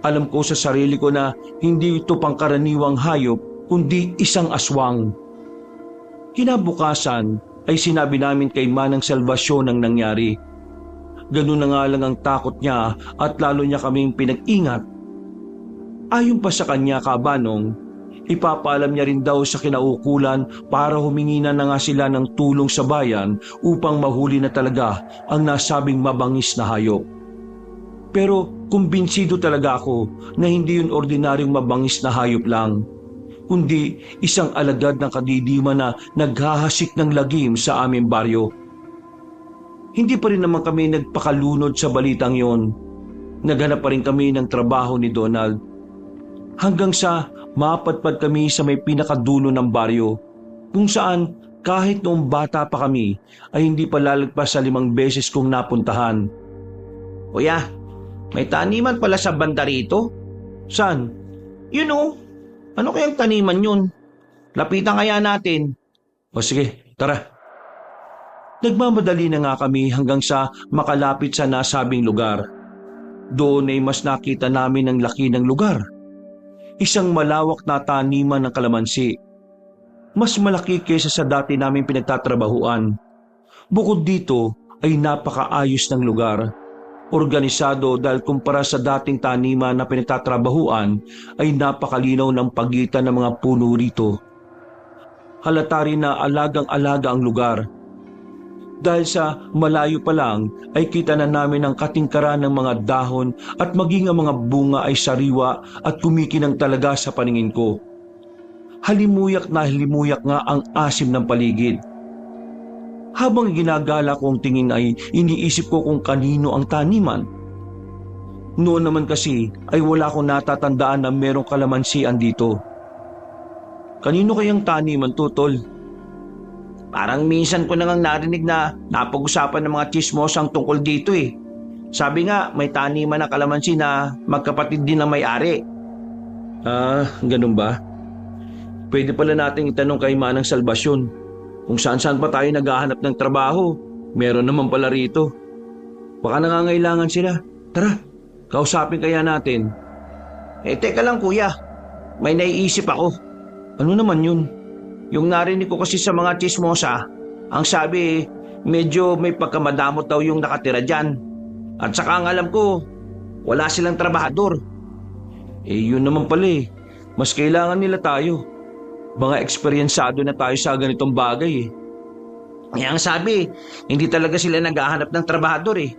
Alam ko sa sarili ko na hindi ito pangkaraniwang hayop kundi isang aswang. Kinabukasan ay sinabi namin kay Manang Salvasyon ang nangyari. Ganun na nga lang ang takot niya at lalo niya kaming pinag-ingat. Ayon pa sa kanya, Kabanong, ipapaalam niya rin daw sa kinaukulan para humingi na nga sila ng tulong sa bayan upang mahuli na talaga ang nasabing mabangis na hayop. Pero kumbinsido talaga ako na hindi yun ordinaryong mabangis na hayop lang, kundi isang alagad ng kadidima na naghahasik ng lagim sa aming baryo. Hindi pa rin naman kami nagpakalunod sa balitang yon. Naghanap pa rin kami ng trabaho ni Donald. Hanggang sa mapadpad kami sa may pinakadulo ng baryo, kung saan kahit noong bata pa kami ay hindi pa lalagpas sa 5 beses kong napuntahan. Kuya, may taniman pala sa banda rito. Saan? Yun o. Ano kayang taniman yun? Lapitan kaya natin. O sige, tara. Nagmamadali na nga kami hanggang sa makalapit sa nasabing lugar. Doon ay mas nakita namin ang laki ng lugar. Isang malawak na taniman ng kalamansi. Mas malaki kaysa sa dati namin pinagtatrabahuan. Bukod dito ay napakaayos ng lugar. Organisado dahil kumpara sa dating taniman na pinagtatrabahuan ay napakalinaw ng pagitan ng mga puno rito. Halata rin na alagang-alaga ang lugar. Dahil sa malayo pa lang ay kita na namin ang katingkaran ng mga dahon at maging ang mga bunga ay sariwa at kumikinang talaga sa paningin ko. Halimuyak na halimuyak nga ang asim ng paligid. Habang ginagala ko ang tingin ay iniisip ko kung kanino ang taniman. Noon naman kasi ay wala akong natatandaan na merong kalamansian dito. Kanino kayang taniman to, Tol? Parang minsan ko nang narinig na napag-usapan ng mga chismosang tungkol dito eh. Sabi nga may taniman na kalamansi na magkapatid din ang may-ari. Ganun ba? Pwede pala nating itanong kay Manang Salvasyon kung saan-saan pa tayo naghahanap ng trabaho. Meron naman pala rito. Baka nangangailangan sila. Tara, kausapin kaya natin. Teka lang kuya. May naiisip ako. Ano naman yun? Yung narinig ko kasi sa mga chismosa, ang sabi, medyo may pagkamadamot daw yung nakatira dyan. At saka ang alam ko, wala silang trabahador. Yun naman pala eh. Mas kailangan nila tayo. Mga eksperyensado na tayo sa ganitong bagay eh. Kaya ang sabi, hindi talaga sila naghahanap ng trabahador eh.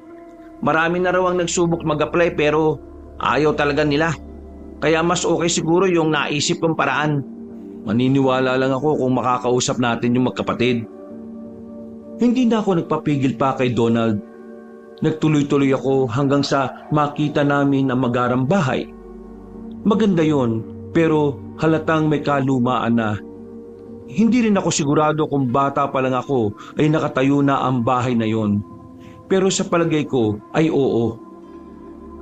Marami na raw ang nagsubok mag-apply pero ayaw talaga nila. Kaya mas okay siguro yung naisip kong paraan. Maniniwala lang ako kung makakausap natin yung magkapatid. Hindi na ako nagpapigil pa kay Donald. Nagtuloy-tuloy ako hanggang sa makita namin ang magarang bahay. Maganda yon, pero halatang may kalumaan na. Hindi rin ako sigurado kung bata pa lang ako ay nakatayo na ang bahay na yon. Pero sa palagay ko ay oo.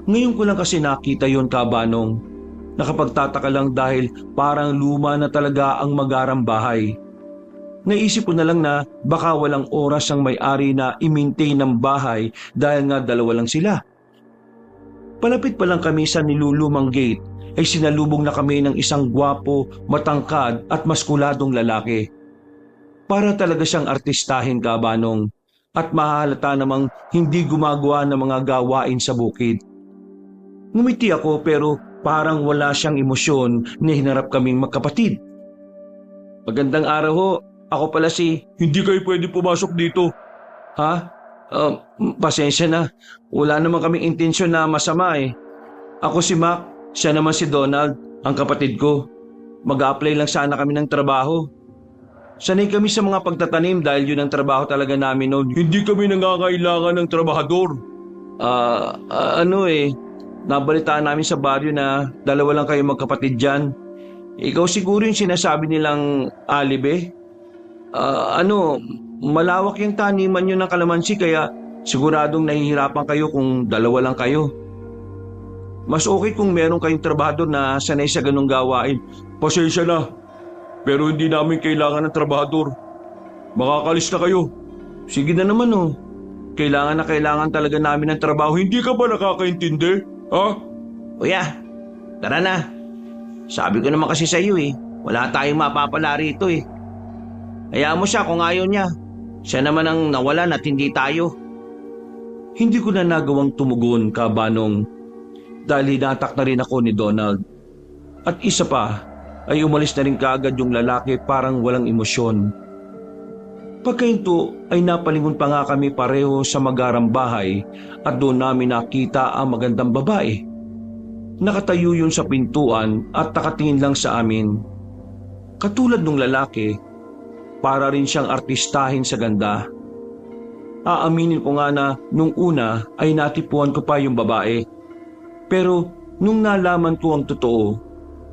Ngayon ko lang kasi nakita yon, Kabanong. Nakapagtataka lang dahil parang luma na talaga ang magarang bahay. Naisip ko na lang na baka walang oras ang may-ari na i-maintain ng bahay dahil nga dalawa lang sila. Palapit pa lang kami sa nilulumang gate ay sinalubong na kami ng isang gwapo, matangkad at maskuladong lalaki. Para talaga siyang artistahin, Kabanong, at mahalata namang hindi gumagawa ng mga gawain sa bukid. Ngumiti ako pero parang wala siyang emosyon na hinarap kaming magkapatid. Magandang araw ho. Ako pala si... Hindi kayo pwede pumasok dito. Ha? Pasensya na. Wala naman kaming intensyon na masama eh. Ako si Mac, siya naman si Donald, ang kapatid ko. Mag-a-apply lang sana kami ng trabaho. Sanay kami sa mga pagtatanim dahil yun ang trabaho talaga namin noon. Hindi kami nangangailangan ng trabahador. Nabalitaan namin sa baryo na dalawa lang kayo magkapatid dyan. Ikaw siguro yung sinasabi nilang alibe? Malawak yung taniman nyo ng kalamansi kaya siguradong nahihirapan kayo kung dalawa lang kayo. Mas okay kung meron kayong trabahador na sanay sa ganung gawain. Pasensya na, pero hindi namin kailangan ng trabahador. Makakalis na kayo. Sige na naman oh. Kailangan na kailangan talaga namin ng trabaho. Hindi ka ba nakakaintindi? Ha? Kuya, tara na. Sabi ko naman kasi sa iyo eh, wala tayong mapapala rito eh. Hayaan mo siya kung ayaw niya. Siya naman ang nawalan at hindi tayo. Hindi ko na nagawang tumugon, Kabanong, dahil hinatak na rin ako ni Donald. At isa pa, ay umalis na rin kaagad yung lalaki parang walang emosyon. Pagkahinto ay napalingon pa nga kami pareho sa magarang bahay at doon namin nakita ang magandang babae. Nakatayo yun sa pintuan at nakatingin lang sa amin. Katulad nung lalaki, para rin siyang artistahin sa ganda. Aaminin ko nga na nung una ay natipuan ko pa yung babae. Pero nung nalaman ko ang totoo,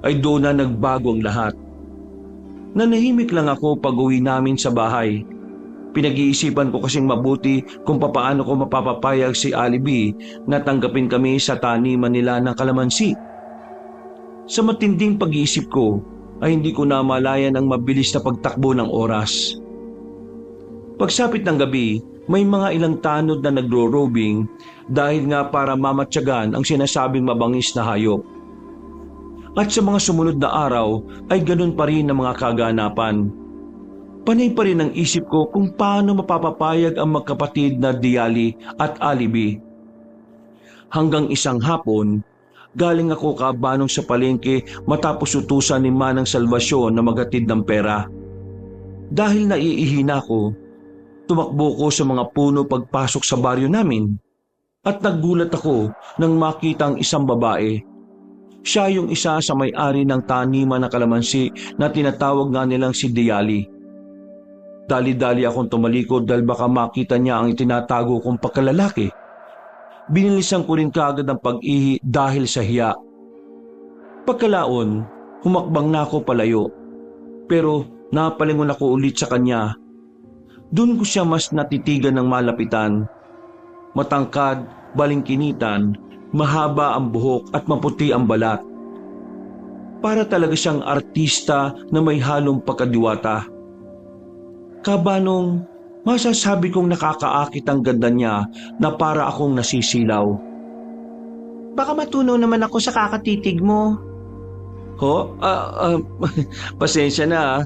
ay doon na nagbago ang lahat. Nanahimik lang ako pag-uwi namin sa bahay. Pinag-iisipan ko kasing mabuti kung papaano ko mapapapayag si Alibi na tanggapin kami sa taniman nila ng kalamansi. Sa matinding pag-iisip ko, ay hindi ko namalayan ang mabilis na pagtakbo ng oras. Pagsapit ng gabi, may mga ilang tanod na nagro-robing dahil nga para mamatyagan ang sinasabing mabangis na hayop. At sa mga sumunod na araw ay ganun pa rin ang mga kaganapan. Panay pa rin ang isip ko kung paano mapapapayag ang magkapatid na Diali at Alibi. Hanggang isang hapon, galing ako, Kabanong, sa palengke matapos utusan ni Manang Salvasyon na maghatid ng pera. Dahil naiihina ko, tumakbo ko sa mga puno pagpasok sa baryo namin at naggulat ako nang makita ang isang babae. Siya yung isa sa may-ari ng taniman na kalamansi na tinatawag nga nilang si Diali. Dali-dali akong tumalikod dahil baka makita niya ang itinatago kong pagkalalaki. Binilisan ko rin kaagad ang pag-ihi dahil sa hiya. Pagkalaon, humakbang na ako palayo. Pero napalingon ako ulit sa kanya. Doon ko siya mas natitigan ng malapitan. Matangkad, balingkinitan, mahaba ang buhok at maputi ang balat. Para talaga siyang artista na may halong pagkadiwata. Kabanong, masasabi kong nakakaakit ang ganda niya na para akong nasisilaw. Baka matunaw naman ako sa kakatitig mo. Ho? Pasensya na ah.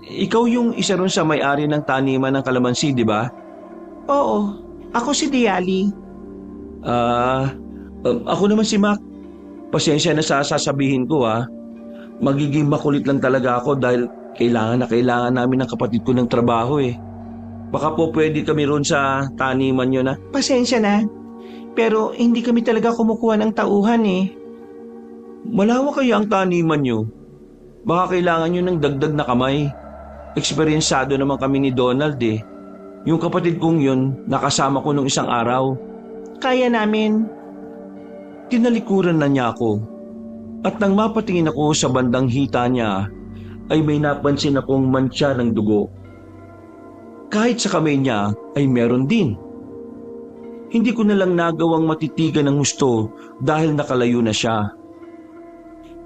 Ikaw yung isa ron sa may-ari ng taniman ng kalamansi, di ba? Oo, ako si Diali. Ako naman si Mac. Pasensya na sa sasabihin ko ah. Magiging makulit lang talaga ako dahil kailangan namin ng kapatid ko ng trabaho eh. Baka po pwede kami ron sa taniman nyo na. Pasensya na. Pero hindi kami talaga kumukuha ng tauhan eh. Malawak kaya ang taniman nyo. Baka kailangan nyo ng dagdag na kamay. Eksperyensado naman kami ni Donald eh. Yung kapatid kong yun, nakasama ko nung isang araw. Kaya namin. Tinalikuran na niya ako. At nang mapatingin ako sa bandang hita niya, ay may napansin akong mantsa ng dugo. Kahit sa kamay niya ay meron din. Hindi ko na lang nagawang matitigan ng gusto dahil nakalayo na siya.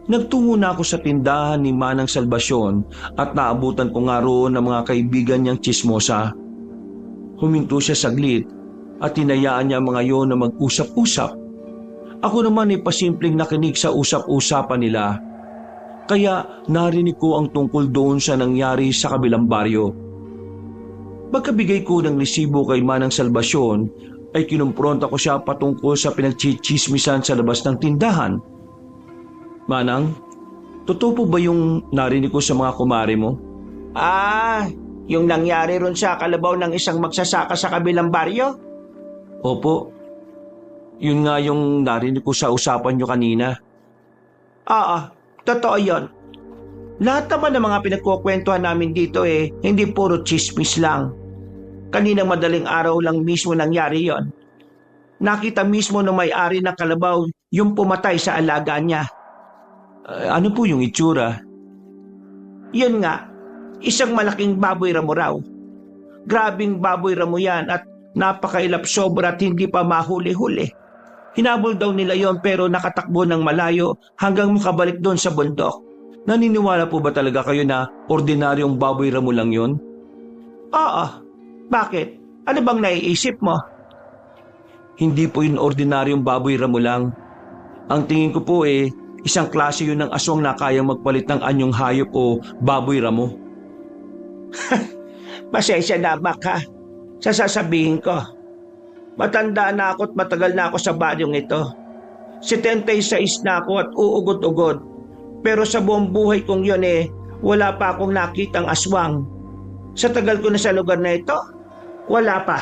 Nagtungo na ako sa tindahan ni Manang Salbasyon at naabutan ko nga roon ng mga kaibigan niyang tsismosa. Huminto siya saglit at tinayaan niya mga yon na mag-usap-usap. Ako naman ay pasimpleng nakinig sa usap-usapan nila. Kaya narinig ko ang tungkol doon sa nangyari sa kabilang baryo. Pagkabigay ko ng resibo kay Manang Salbasyon, ay kinumpronta ko siya patungkol sa pinagchichismisan sa labas ng tindahan. Manang, totoo po ba yung narinig ko sa mga kumare mo? Yung nangyari ron sa kalabaw ng isang magsasaka sa kabilang baryo? Opo. Yun nga yung narinig ko sa usapan nyo kanina. Totoo yun. Lahat naman ng mga pinagkukwentuhan namin dito hindi puro chismis lang. Kaninang madaling araw lang mismo nangyari yon. Nakita mismo ng may-ari ng kalabaw yung pumatay sa alaga niya. Ano po yung itsura? Yun nga, isang malaking baboy ramo raw. Grabing baboy ramo yan at napakailap sobra at hindi pa mahuli-huli. Hinabol daw nila yon pero nakatakbo ng malayo hanggang makabalik doon sa bundok. Naniniwala po ba talaga kayo na ordinaryong baboy ramo lang yon? Oo. Bakit? Ano bang naiisip mo? Hindi po yun ordinaryong baboy ramo lang. Ang tingin ko po isang klase yun ng aswang na kayang magpalit ng anyong hayop o baboy ramo. Pasensya na baka sa sasabihin ko. Matanda na ako at matagal na ako sa baryong ito. 76 na ako at uugod-ugod. Pero sa buong buhay kong yun wala pa akong nakitang aswang. Sa tagal ko na sa lugar na ito, wala pa.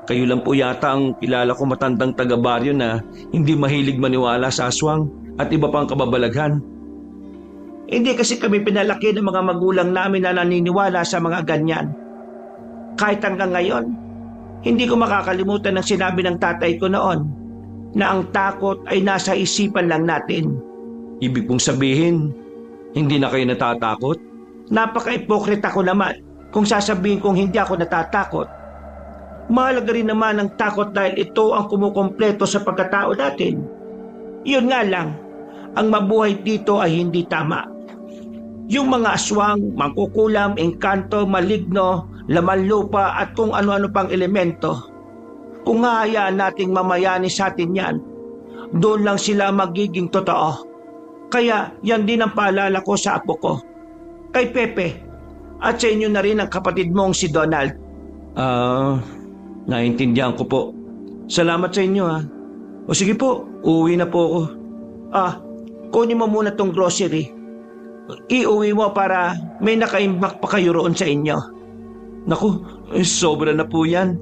Kayo lang po yata ang kilala ko matandang taga-baryo na hindi mahilig maniwala sa aswang at iba pang kababalaghan. Hindi kasi kami pinalaki ng mga magulang namin na naniniwala sa mga ganyan. Kahit hanggang ngayon, hindi ko makakalimutan ang sinabi ng tatay ko noon na ang takot ay nasa isipan lang natin. Ibig pong sabihin, hindi na kayo natatakot? Napaka-ipokrita ko naman kung sasabihin kong hindi ako natatakot. Mahalaga rin naman ang takot dahil ito ang kumukumpleto sa pagkatao natin. Yun nga lang, ang mabuhay dito ay hindi tama. Yung mga aswang, mangkukulam, engkanto, maligno, laman lupa at kung ano-ano pang elemento. Kung hahayaan nating mamayani sa atin yan, doon lang sila magiging totoo. Kaya yan din ang paalala ko sa apo ko, kay Pepe, at sa inyo na rin ang kapatid mong si Donald. Naintindihan ko po. Salamat sa inyo ha. O sige po, uuwi na po ako. Kunin mo muna tong grocery. Iuwi mo para may nakaimbak pa kayo roon sa inyo. Naku, sobra na po yan.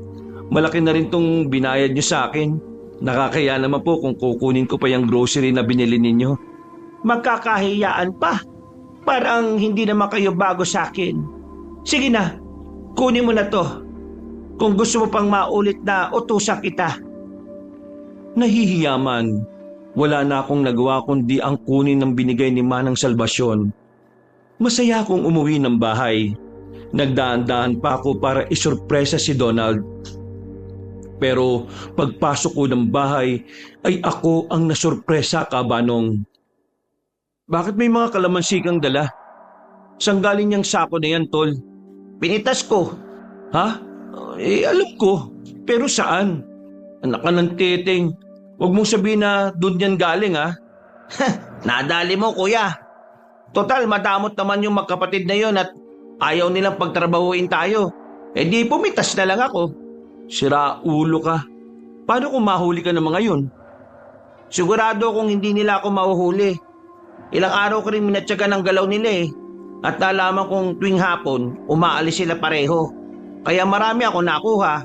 Malaki na rin tong binayad nyo sa akin. Nakakaya naman po kung kukunin ko pa yung grocery na binili ninyo. Magkakahiyaan pa. Parang hindi naman kayo bago sa akin. Sige na, kunin mo na to. Kung gusto mo pang maulit na utusan kita. Nahihiyaman. Wala na akong nagawa kundi ang kunin ng binigay ni Manang Salbasyon. Masaya akong umuwi ng bahay. Nagdaan-daan pa ako para isurpresa si Donald. Pero pagpasok ko ng bahay ay ako ang nasurpresa, Kabanong. Bakit may mga kalamansi kang dala? Saan galing niyang sako na yan, Tol? Pinitas ko. Ha? Alam ko. Pero saan? Anak ka ng teteng. Huwag mong sabihin na doon yan galing ha. Nadali mo kuya. Total, madamot naman yung magkapatid na yon at ayaw nilang pagtrabahuin tayo. Eh di pumitas na lang ako. Sira ulo ka. Paano kung mahuli ka ng mga yun? Sigurado kung hindi nila ako mahuhuli. Ilang araw ko rin minatyaga ng galaw nila eh. At nalaman kong tuwing hapon, umaalis sila pareho. Kaya marami ako nakuha.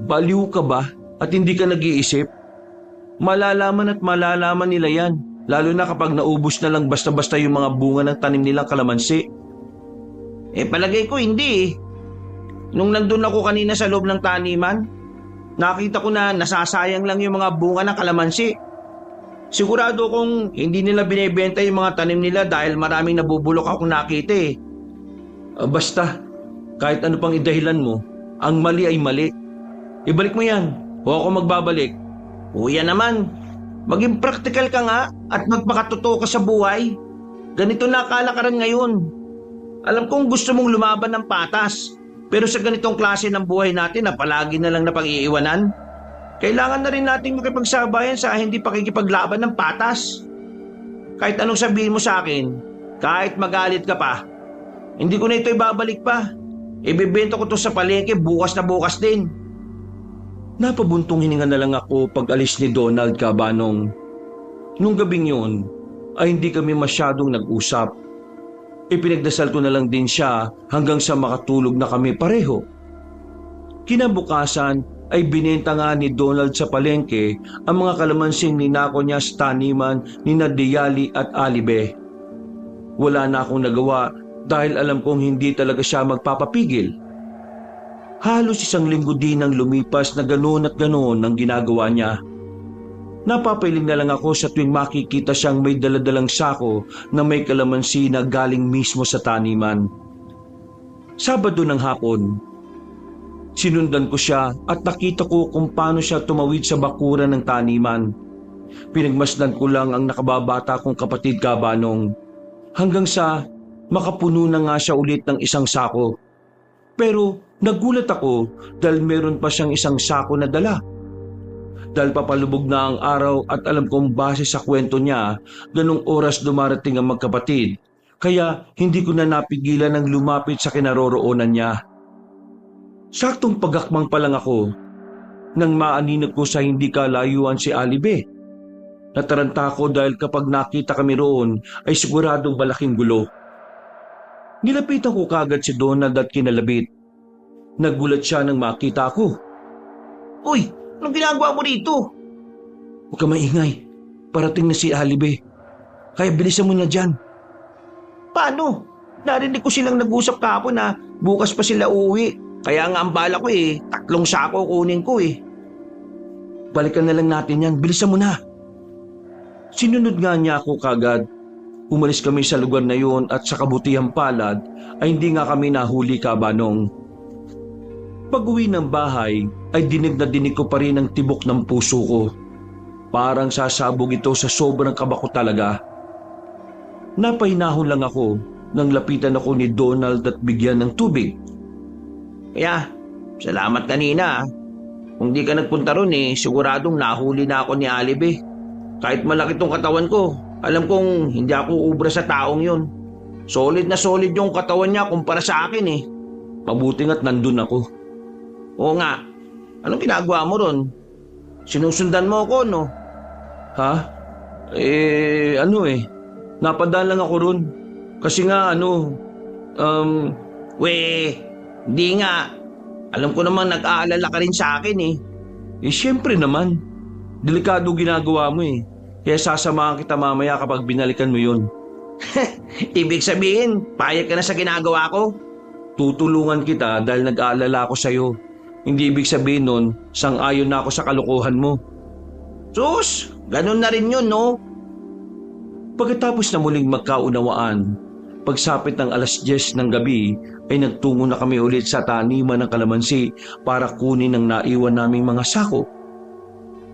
Baliw ka ba at hindi ka nag-iisip? Malalaman at malalaman nila yan. Lalo na kapag naubos na lang basta-basta yung mga bunga ng tanim nilang kalamansi. Eh palagay ko hindi eh. Nung nandun ako kanina sa loob ng taniman, nakita ko na nasasayang lang yung mga bunga ng kalamansi. Sigurado kong hindi nila binebenta yung mga tanim nila dahil maraming nabubulok akong nakita eh. Basta, kahit ano pang idahilan mo, ang mali ay mali. Ibalik mo yan, o ako magbabalik. Kuya naman, maging practical ka nga at magpakatotoo ka sa buhay. Ganito na kalakaran ngayon. Alam kong gusto mong lumaban ng patas, pero sa ganitong klase ng buhay natin na palagi na lang na pag-iiwanan, kailangan na rin nating makipagsabayan sa hindi pakikipaglaban ng patas. Kahit anong sabihin mo sa akin, kahit magalit ka pa, hindi ko na ito ibabalik pa. Ibibenta ko to sa palengke bukas na bukas din. Napabuntong hininga na lang ako pag alis ni Donald Cabanong. Nung gabing yun, ay hindi kami masyadong nag-usap. Ipinagdasal ko na lang din siya hanggang sa makatulog na kami pareho. Kinabukasan ay binenta nga ni Donald sa palengke ang mga kalamansing ninako niya sa taniman ni Nadiyali at Alibe. Wala na akong nagawa dahil alam kong hindi talaga siya magpapapigil. Halos 1 linggo din ang lumipas na ganoon at ganoon ang ginagawa niya. Napapiling na lang ako sa tuwing makikita siyang may daladalang sako na may kalamansi na galing mismo sa taniman. Sabado ng hapon, sinundan ko siya at nakita ko kung paano siya tumawid sa bakuran ng taniman. Pinagmasdan ko lang ang nakababata kong kapatid Cabanong hanggang sa makapuno na nga siya ulit ng isang sako. Pero nagulat ako dahil meron pa siyang isang sako na dala. Dahil papalubog na ang araw at alam kong base sa kwento niya, ganong oras dumarating ang magkapatid, kaya hindi ko na napigilan ng lumapit sa kinaroroonan niya. Saktong pagakmang pa lang ako nang maaninag ko sa hindi kalayuan si Alibe. Nataranta ko dahil kapag nakita kami roon ay siguradong malaking gulo. Nilapitan ko kagad si Donald at kinalabit. Nagulat siya nang makita ako. Uy! Anong ginagawa mo rito? Huwag ka maingay. Parating na si Alibe. Kaya bilisan mo na dyan. Paano? Narinig ko silang nag-usap kahapon na bukas pa sila uuwi. Kaya nga ang bala ko 3 sako kunin ko eh. Balikan na lang natin yan. Bilisan mo na. Sinunod nga niya ako kagad. Umalis kami sa lugar na yun at sa kabutihang palad ay hindi nga kami nahuli Cabanong. Pag-uwi ng bahay ay dinig na dinig ko pa rin ang tibok ng puso ko. Parang sasabog ito sa sobrang kaba ko talaga. Napahinahon lang ako nang lapitan ako ni Donald at bigyan ng tubig. Kaya, salamat kanina. Kung di ka nagpunta ron siguradong nahuli na ako ni Alibe. Kahit malaki tong katawan ko, alam kong hindi ako ubra sa taong yun. Solid na solid yung katawan niya kumpara sa akin eh. Mabuti nga't nandun ako. Oo nga. Anong ginagawa mo ron? Sinusundan mo ako, no? Ha? Napadaan lang ako ron. Kasi nga Hindi nga. Alam ko naman nag-aalala ka rin sa akin eh. Siyempre naman. Delikado ginagawa mo eh. Kaya sasamahan kita mamaya kapag binalikan mo yun. Ibig sabihin, payag ka na sa ginagawa ko? Tutulungan kita dahil nag-aalala ako sa'yo. Hindi ibig sabihin nun, sang-ayon na ako sa kalokohan mo. Sus, ganun na rin yun, no? Pagkatapos na muling magkaunawaan, pagsapit ng 10:00 ng gabi ay nagtungo na kami ulit sa taniman ng kalamansi para kunin ang naiwan naming mga sako.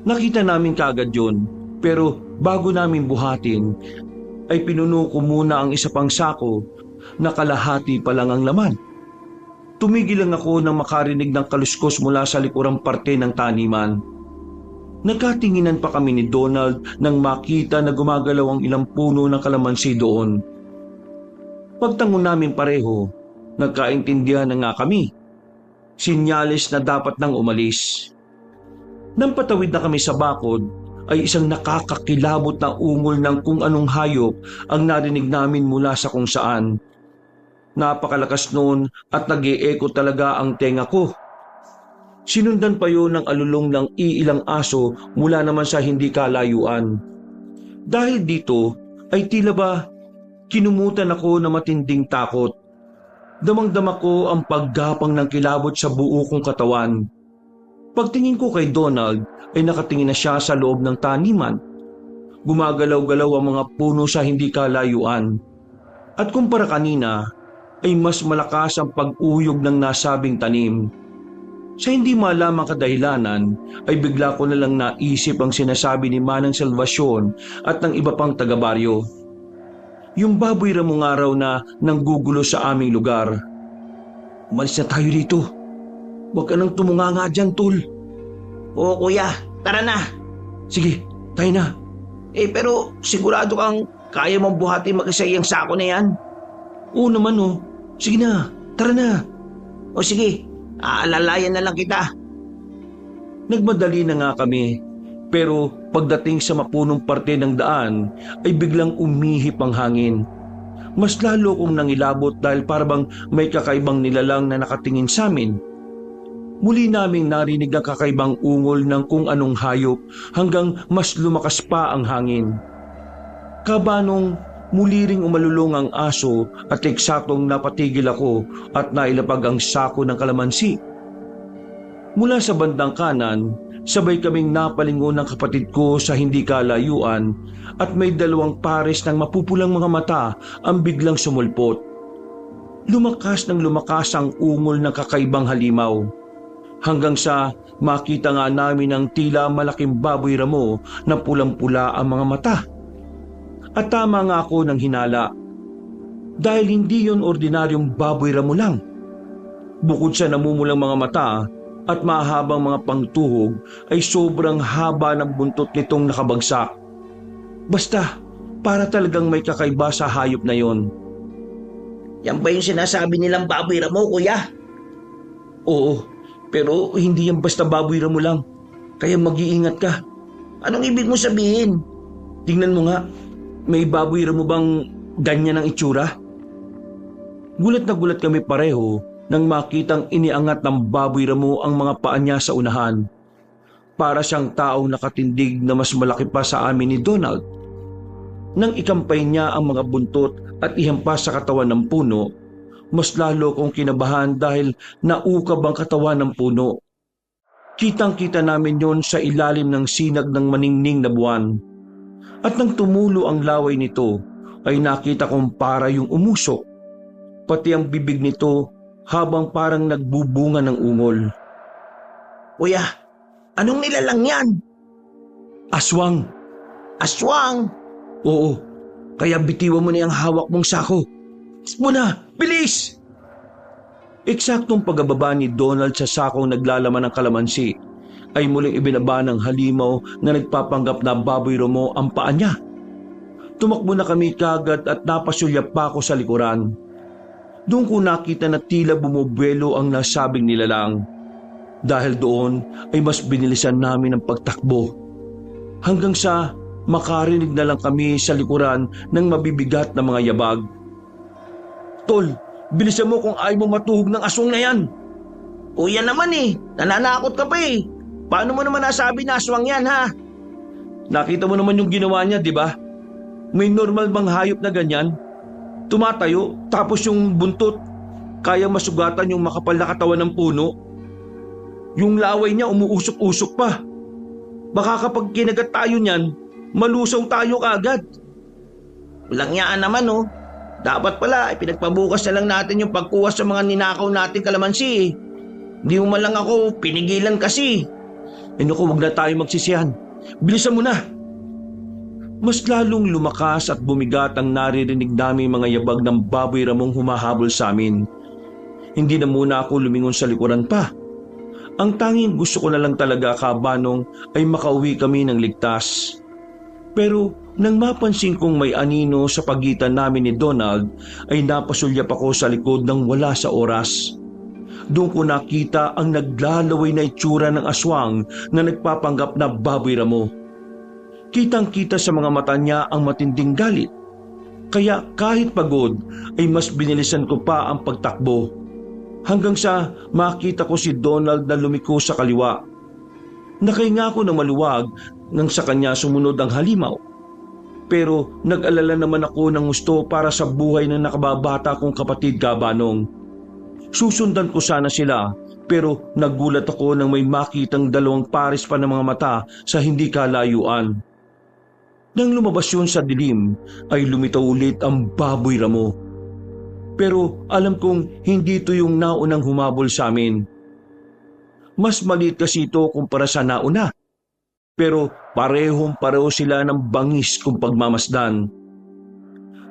Nakita namin kaagad yun, pero bago namin buhatin, ay pinuno ko muna ang isa pang sako na kalahati pa lang ang laman. Tumigil lang ako nang makarinig ng kaluskos mula sa likurang parte ng taniman. Nagkatinginan pa kami ni Donald nang makita na gumagalaw ang ilang puno ng kalamansi doon. Pagtangon namin pareho, nagkaintindihan na nga kami. Sinyalis na dapat nang umalis. Nang patawid na kami sa bakod, ay isang nakakakilabot na ungol ng kung anong hayop ang narinig namin mula sa kung saan. Napakalakas noon at nag-e-echo talaga ang tenga ko. Sinundan pa yun ng alulong ng iilang aso mula naman sa hindi kalayuan. Dahil dito ay tila ba kinumutan ako na matinding takot. Damang-dama ko ang paggapang ng kilabot sa buo kong katawan. Pagtingin ko kay Donald ay nakatingin na siya sa loob ng taniman. Gumagalaw-galaw ang mga puno sa hindi kalayuan. At kumpara kanina ay mas malakas ang pag-uyog ng nasabing tanim. Sa hindi malamang kadahilanan ay bigla ko na lang naisip ang sinasabi ni Manang Salvacion at ng iba pang taga-baryo. Yung baboy ramong araw na nanggugulo sa aming lugar. Umalis na tayo dito. Huwag ka nang tumunganga dyan, Tol. Oo kuya, tara na. Sige, tayo na. Pero sigurado kang kaya mong buhatin mag-isa yung sako na yan? Oo naman oh. Sige na, tara na. O sige, aalalayan na lang kita. Nagmadali na nga kami, pero pagdating sa mapunong parte ng daan ay biglang umihip ang hangin. Mas lalo kong nangilabot dahil parang may kakaibang nilalang na nakatingin sa amin. Muli naming narinig ang kakaibang ungol ng kung anong hayop hanggang mas lumakas pa ang hangin. Kabanong muli ring umalulong ang aso at eksaktong napatigil ako at nailapag ang sako ng kalamansi. Mula sa bandang kanan, sabay kaming napalingon ng kapatid ko sa hindi kalayuan at may dalawang pares ng mapupulang mga mata ang biglang sumulpot. Lumakas ng lumakas ang ungol ng kakaibang halimaw. Hanggang sa makita nga namin ang tila malaking baboy ramo na pulang-pula ang mga mata. At tama nga ako ng hinala. Dahil hindi yon ordinaryong baboy ramo lang. Bukod sa namumulang mga mata at mahabang mga pangtuhog ay sobrang haba ng buntot nitong nakabagsak. Basta, para talagang may kakaiba sa hayop na yon. Yan ba yung sinasabi nilang baboy ramo, kuya? Oo. Pero hindi yan basta baboy ramo lang. Kaya mag-iingat ka. Anong ibig mo sabihin? Tingnan mo nga, may baboy ramo bang ganyan ang itsura? Gulat na gulat kami pareho nang makitang iniangat ng baboy ramo ang mga paa niya sa unahan. Para siyang taong nakatindig na mas malaki pa sa amin ni Donald. Nang ikampay niya ang mga buntot at ihampas sa katawan ng puno, mas lalo kong kinabahan dahil naukab ang katawan ng puno. Kitang-kita namin yon sa ilalim ng sinag ng maningning na buwan. At nang tumulo ang laway nito, ay nakita kong para yung umusok. Pati ang bibig nito habang parang nagbubunga ng ungol. Kuya, anong nilalang yan? Aswang. Aswang? Oo, kaya bitiwan mo na yung hawak mong sako. Muna, bilis! Eksaktong pagbaba ni Donald sa sakong naglalaman ng kalamansi ay muling ibinaba ng halimaw na nagpapanggap na baboy ramo ang paa niya. Tumakbo na kami kagad at napasulyap pa ako sa likuran. Doon ko nakita na tila bumubuelo ang nasabing nilalang. Dahil doon ay mas binilisan namin ang pagtakbo. Hanggang sa makarinig na lang kami sa likuran ng mabibigat na mga yabag. Tol, bilisan mo kung ayaw mo matuhog ng aswang na yan. Kuya naman nananakot ka pa eh. Paano mo naman nasabi na aswang yan ha? Nakita mo naman yung ginawa niya, di ba? May normal bang hayop na ganyan? Tumatayo, tapos yung buntot, kaya masugatan yung makapal na katawan ng puno. Yung laway niya umuusok-usok pa. Baka kapag kinagat tayo niyan, malusaw tayo kagad. Walang yaan naman Dapat pala, pinagpabukas na lang natin yung pagkuha sa mga ninakaw nating kalamansi. Hindi mo man lang ako pinigilan kasi. Naku, huwag na tayo magsisihan. Bilisan mo na. Mas lalong lumakas at bumigat ang naririnig namin mga yabag ng baboy ramong humahabol sa amin. Hindi na muna ako lumingon sa likuran pa. Ang tanging gusto ko na lang talaga, Kabanong, ay makauwi kami ng ligtas. Pero nang mapansin kong may anino sa pagitan namin ni Donald, ay napasulyap ako sa likod ng wala sa oras. Doon ko nakita ang naglalaway na itsura ng aswang na nagpapanggap na Baboy Ramo. Kitang-kita sa mga mata niya ang matinding galit. Kaya kahit pagod ay mas binilisan ko pa ang pagtakbo. Hanggang sa makita ko si Donald na lumiko sa kaliwa. Nakahinga ako ng maluwag nang sa kanya sumunod ang halimaw. Pero nag-alala naman ako ng gusto para sa buhay ng nakababata kong kapatid, Kabanong. Susundan ko sana sila, pero nagulat ako nang may makitang 2 pares pa ng mga mata sa hindi kalayuan. Nang lumabas yun sa dilim, ay lumitaw ulit ang Baboy Ramo. Pero alam kong hindi ito yung naunang humabol sa amin. Mas maliit kasi ito kumpara sa nauna. Pero pareho sila ng bangis kung pagmamasdan.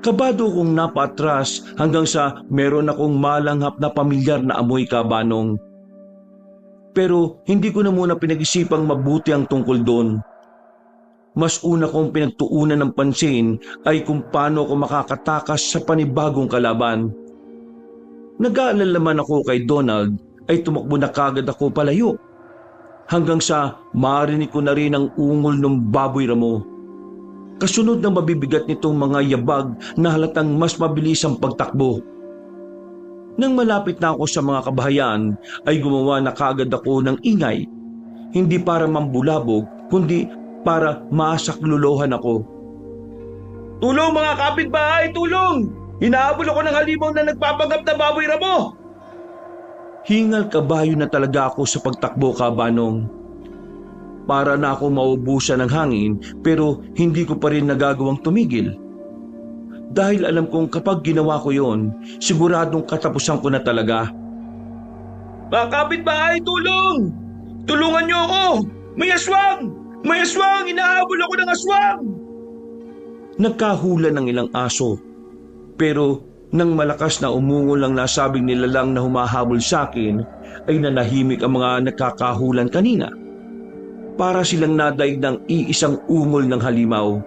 Kabado kong napatras hanggang sa meron akong malanghap na pamilyar na amoy, Kabanong. Pero hindi ko na muna pinag-isipang mabuti ang tungkol doon. Mas una kong pinagtuunan ng pansin ay kung paano ako makakatakas sa panibagong kalaban. Nag-aalala man ako kay Donald ay tumakbo na kagad ako palayo. Hanggang sa marinig ko na rin ang ungol ng Baboy Ramo. Kasunod ng mabibigat nitong mga yabag na halatang mas mabilis ang pagtakbo. Nang malapit na ako sa mga kabahayan ay gumawa na kagad ako ng ingay. Hindi para mambulabog kundi para masaklolohan ako. Tulong mga kapitbahay, tulong! Hinahabol ako ng halimaw na nagpapanggap na Baboy Ramo! Hingal kabayo na talaga ako sa pagtakbo, Kabanong. Para na ako maubusan ng hangin pero hindi ko pa rin nagagawang tumigil. Dahil alam kong kapag ginawa ko yon, siguradong katapusan ko na talaga. Mga kapitbahay, tulong! Tulungan niyo ako! May aswang! May aswang! Hinahabol ako ng aswang! Nagkahula ng ilang aso. Pero nang malakas na umungol ang nasabing nilalang na humahabol sa akin, ay nanahimik ang mga nagkakahulan kanina. Para silang nadaig ng iisang ungol ng halimaw.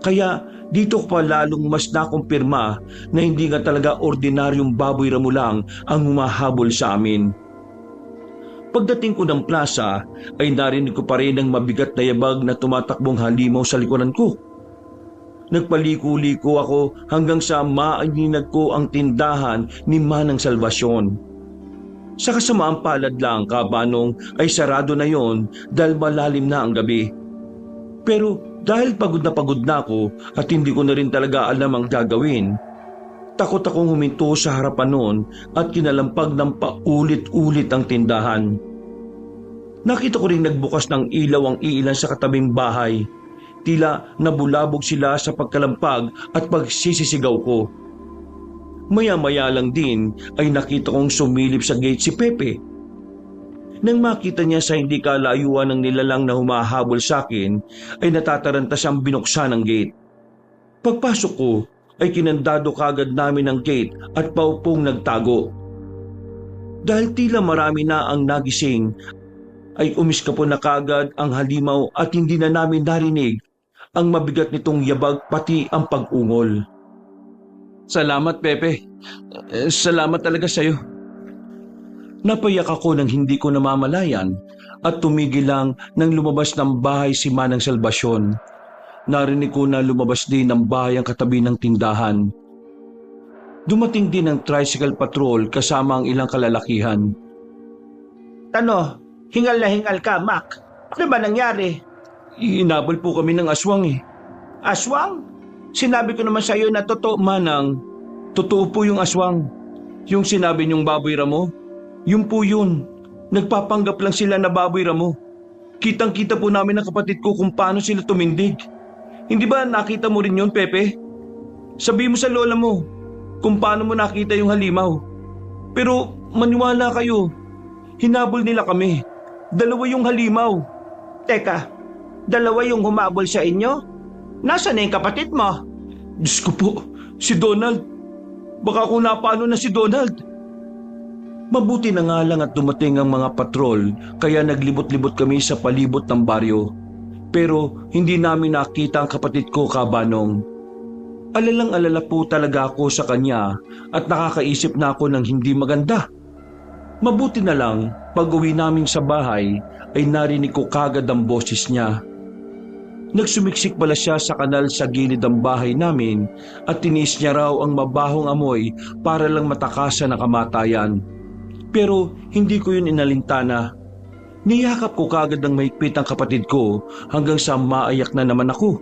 Kaya dito ko pa lalong mas nakumpirma na hindi nga talaga ordinaryong Baboy Ramo lang ang humahabol sa amin. Pagdating ko ng plaza ay narinig ko pa rin ang mabigat na yabag na tumatakbong halimaw sa likuran ko. Nagpaliko-liko ako hanggang sa maaninag ko ang tindahan ni Manang Salvasyon. Sa kasamaang palad lang, Kabanong, ay sarado na yon dahil malalim na ang gabi. Pero dahil pagod na ako at hindi ko na rin talaga alam ang gagawin, takot akong huminto sa harapan noon at kinalampag ng paulit-ulit ang tindahan. Nakita ko ring nagbukas ng ilaw ang iilan sa katabing bahay. Tila nabulabog sila sa pagkalampag at pagsisisigaw ko. Maya-maya lang din ay nakita kong sumilip sa gate si Pepe. Nang makita niya sa hindi kalayuan ng nilalang na humahabol sa akin, ay natataranta siyang binuksan ang gate. Pagpasok ko ay kinandado kagad namin ang gate at paupong nagtago. Dahil tila marami na ang nagising, ay umiskapon na kagad ang halimaw at hindi na namin narinig ang mabigat nitong yabag pati ang pag-ungol. Salamat, Pepe. Salamat talaga sa'yo. Napayak ako nang hindi ko namamalayan at tumigil lang nang lumabas ng bahay si Manang Salvasyon. Narinig ko na lumabas din ng bahay ang katabi ng tindahan. Dumating din ang tricycle patrol kasama ang ilang kalalakihan. Ano? Hingal na hingal ka, Mac. Ano ba nangyari? Hinabol po kami ng aswang eh. Aswang? Sinabi ko naman sa'yo na totoo. Manang, totoo po yung aswang. Yung sinabi niyong Baboy Ramo, yun po yun. Nagpapanggap lang sila na Baboy Ramo. Kitang-kita po namin ang kapatid ko kung paano sila tumindig. Hindi ba nakita mo rin yun, Pepe? Sabi mo sa lola mo kung paano mo nakita yung halimaw. Pero maniwala kayo, hinabol nila kami. 2 yung halimaw. Teka, 2 yung humabol sa inyo? Nasaan na yung kapatid mo? Diyos ko po, si Donald. Baka kung napano na si Donald. Mabuti na nga lang at dumating ang mga patrol kaya naglibot-libot kami sa palibot ng baryo. Pero hindi namin nakita ang kapatid ko, Kabanong. Alalang-alala po talaga ako sa kanya at nakakaisip na ako ng hindi maganda. Mabuti na lang, pag-uwi namin sa bahay ay narinig ko kagad ang boses niya. Nagsumiksik pala siya sa kanal sa gilid ng bahay namin at tiniis niya raw ang mabahong amoy para lang matakasan ang kamatayan. Pero hindi ko yun inalintana. Niyakap ko kagad ng mahigpit ang kapatid ko hanggang sa maiyak na naman ako.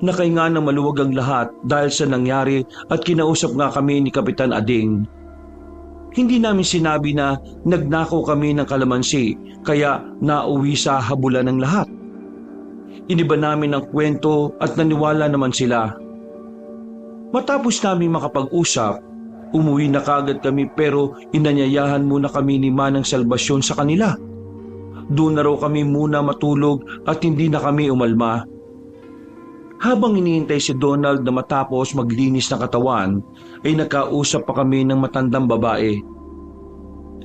Nakahinga na maluwag ang lahat dahil sa nangyari at kinausap nga kami ni Kapitan Ading. Hindi namin sinabi na nagnakaw kami ng kalamansi kaya nauwi sa habulan ng lahat. Iniba namin ang kwento at naniwala naman sila. Matapos namin makapag-usap, umuwi na kagad kami pero inanyayahan muna kami ni Manang Salvasyon sa kanila. Doon na raw kami muna matulog at hindi na kami umalma. Habang iniintay si Donald na matapos maglinis ng katawan, ay nagkausap pa kami ng matandang babae.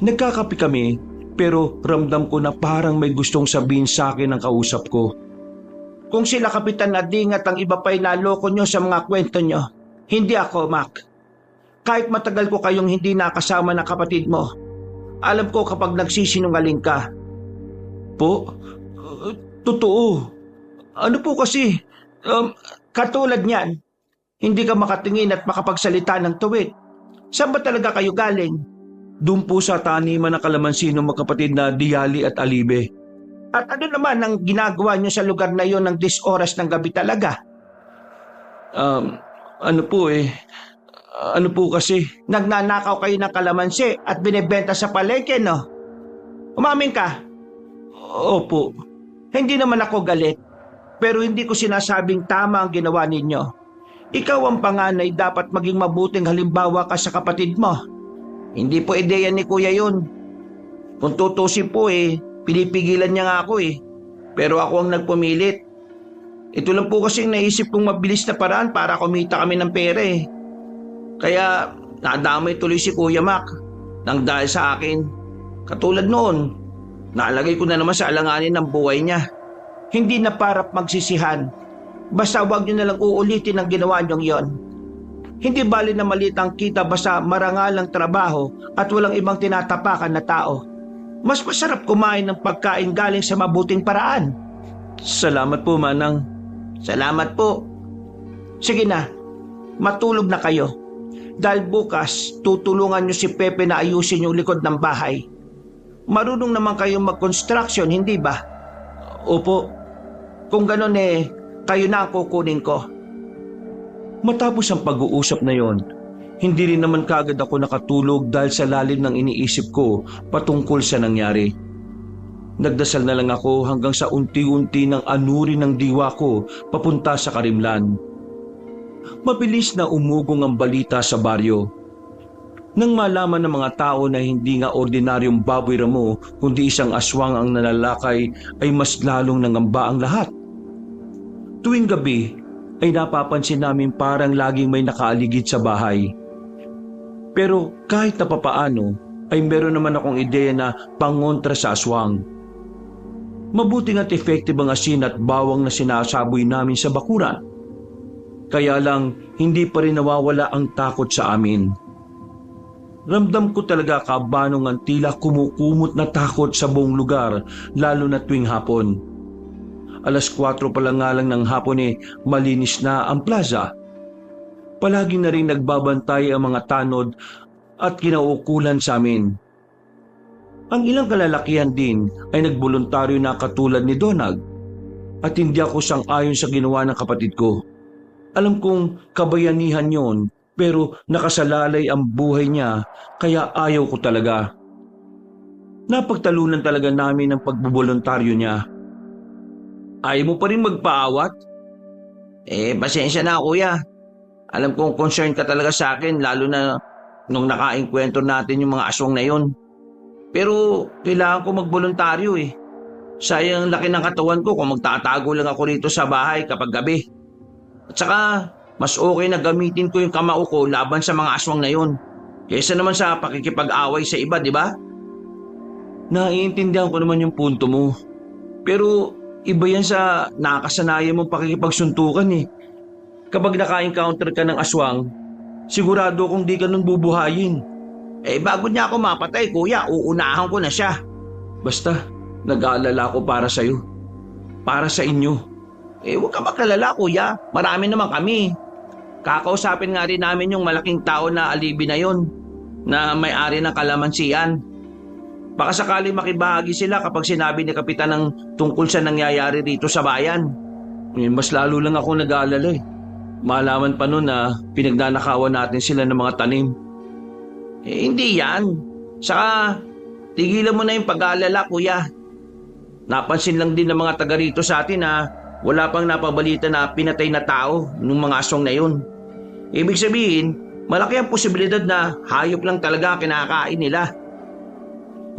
Nagkakape kami pero ramdam ko na parang may gustong sabihin sa akin ang kausap ko. Kung sila Kapitan Ading at ang iba pa'y naloko nyo sa mga kwento nyo, hindi ako, Mac. Kahit matagal ko kayong hindi nakasama ng kapatid mo, alam ko kapag nagsisinungaling ka. Po? Totoo. Ano po kasi, katulad niyan, hindi ka makatingin at makapagsalita ng tuwid. Saan ba talaga kayo galing? Doon po sa taniman ng kalamansi ng magkapatid na Diali at Alibe. At ano naman ang ginagawa nyo sa lugar na yon ng 10 oras ng gabi talaga? Ano po kasi? Nagnanakaw kayo ng kalamansi at binebenta sa palengke, no? Umamin ka? Opo. Hindi naman ako galit, pero hindi ko sinasabing tama ang ginawa ninyo. Ikaw ang panganay, dapat maging mabuting halimbawa ka sa kapatid mo. Hindi po ideya ni Kuya yun. Kung tutusin po pinipigilan niya nga ako pero ako ang nagpumilit. Ito lang po kasi naisip kong mabilis na paraan para kumita kami ng pera Kaya nadamay tuloy si Kuya Mac nang dahil sa akin. Katulad noon, nalagay ko na naman sa alanganin ng buhay niya. Hindi na parap magsisihan. Basta wag niyo na lang uulitin ang ginawa niyong yon. Hindi bali na maliit ang kita basta marangalang trabaho at walang ibang tinatapakan na tao. Mas masarap kumain ng pagkain galing sa mabuting paraan. Salamat po, Manang. Salamat po. Sige na, matulog na kayo. Dahil bukas, tutulungan niyo si Pepe na ayusin yung likod ng bahay. Marunong naman kayong mag-construction, hindi ba? Opo. Kung ganun kayo na ang kukunin ko. Matapos ang pag-uusap na yon, hindi rin naman kagad ako nakatulog dahil sa lalim ng iniisip ko patungkol sa nangyari. Nagdasal na lang ako hanggang sa unti-unti ng anuri ng diwa ko papunta sa Karimlan. Mabilis na umugong ang balita sa baryo. Nang malaman ng mga tao na hindi nga ordinaryong baboy ramo kundi isang aswang ang nanlalakay ay mas lalong nangamba ang lahat. Tuwing gabi ay napapansin namin parang laging may nakaaligid sa bahay. Pero kahit na papaano ay meron naman akong ideya na pangontra sa aswang. Mabuting at effective ang asin at bawang na sinasaboy namin sa bakuran. Kaya lang hindi pa rin nawawala ang takot sa amin. Ramdam ko talaga, Kabanong, ang tila kumukumot na takot sa buong lugar lalo na tuwing hapon. 4:00 pa lang nga lang ng hapon malinis na ang plaza. Palagi na rin nagbabantay ang mga tanod at kinauukulan sa amin. Ang ilang kalalakihan din ay nagboluntaryo na katulad ni Donald at hindi ako sang-ayon sa ginawa ng kapatid ko. Alam kong kabayanihan yon pero nakasalalay ang buhay niya kaya ayaw ko talaga. Napagtalunan talaga namin ang pagboboluntaryo niya. Ayaw mo pa rin magpaawat? Pasensya na, Kuya. Alam kong concerned ka talaga sa akin lalo na nung nakainkwento natin yung mga aswang na yon. Pero kailangan ko magboluntaryo Sayang ang laki ng katawan ko kung magtatago lang ako rito sa bahay kapag gabi. At saka mas okay na gamitin ko yung kamao ko laban sa mga aswang na yon. Kesa naman sa pakikipag-away sa iba, di ba? Naiintindihan ko naman yung punto mo. Pero iba yan sa nakakasanayan mong pakikipagsuntukan eh. Kapag naka-encounter ka ng aswang, sigurado kung di ka nun bubuhayin. Bago niya ako mapatay, kuya, uunahan ko na siya. Basta, nag-aalala ko para sa'yo. Para sa inyo. Huwag ka magkalala, kuya. Marami naman kami. Kakausapin nga rin namin yung malaking tao na alibi na yon, na may-ari ng kalamansian. Baka sakali makibahagi sila kapag sinabi ni Kapitan ng tungkol sa nangyayari dito sa bayan. Mas lalo lang ako nag-aalala eh. Malaman pa nun na pinagnanakawan natin sila ng mga tanim. Hindi yan. Saka, tigilan mo na yung pag-aalala, kuya. Napansin lang din ng mga taga rito sa atin na wala pang napabalita na pinatay na tao ng mga aswang na yun. Ibig sabihin, malaki ang posibilidad na hayop lang talaga ang kinakain nila.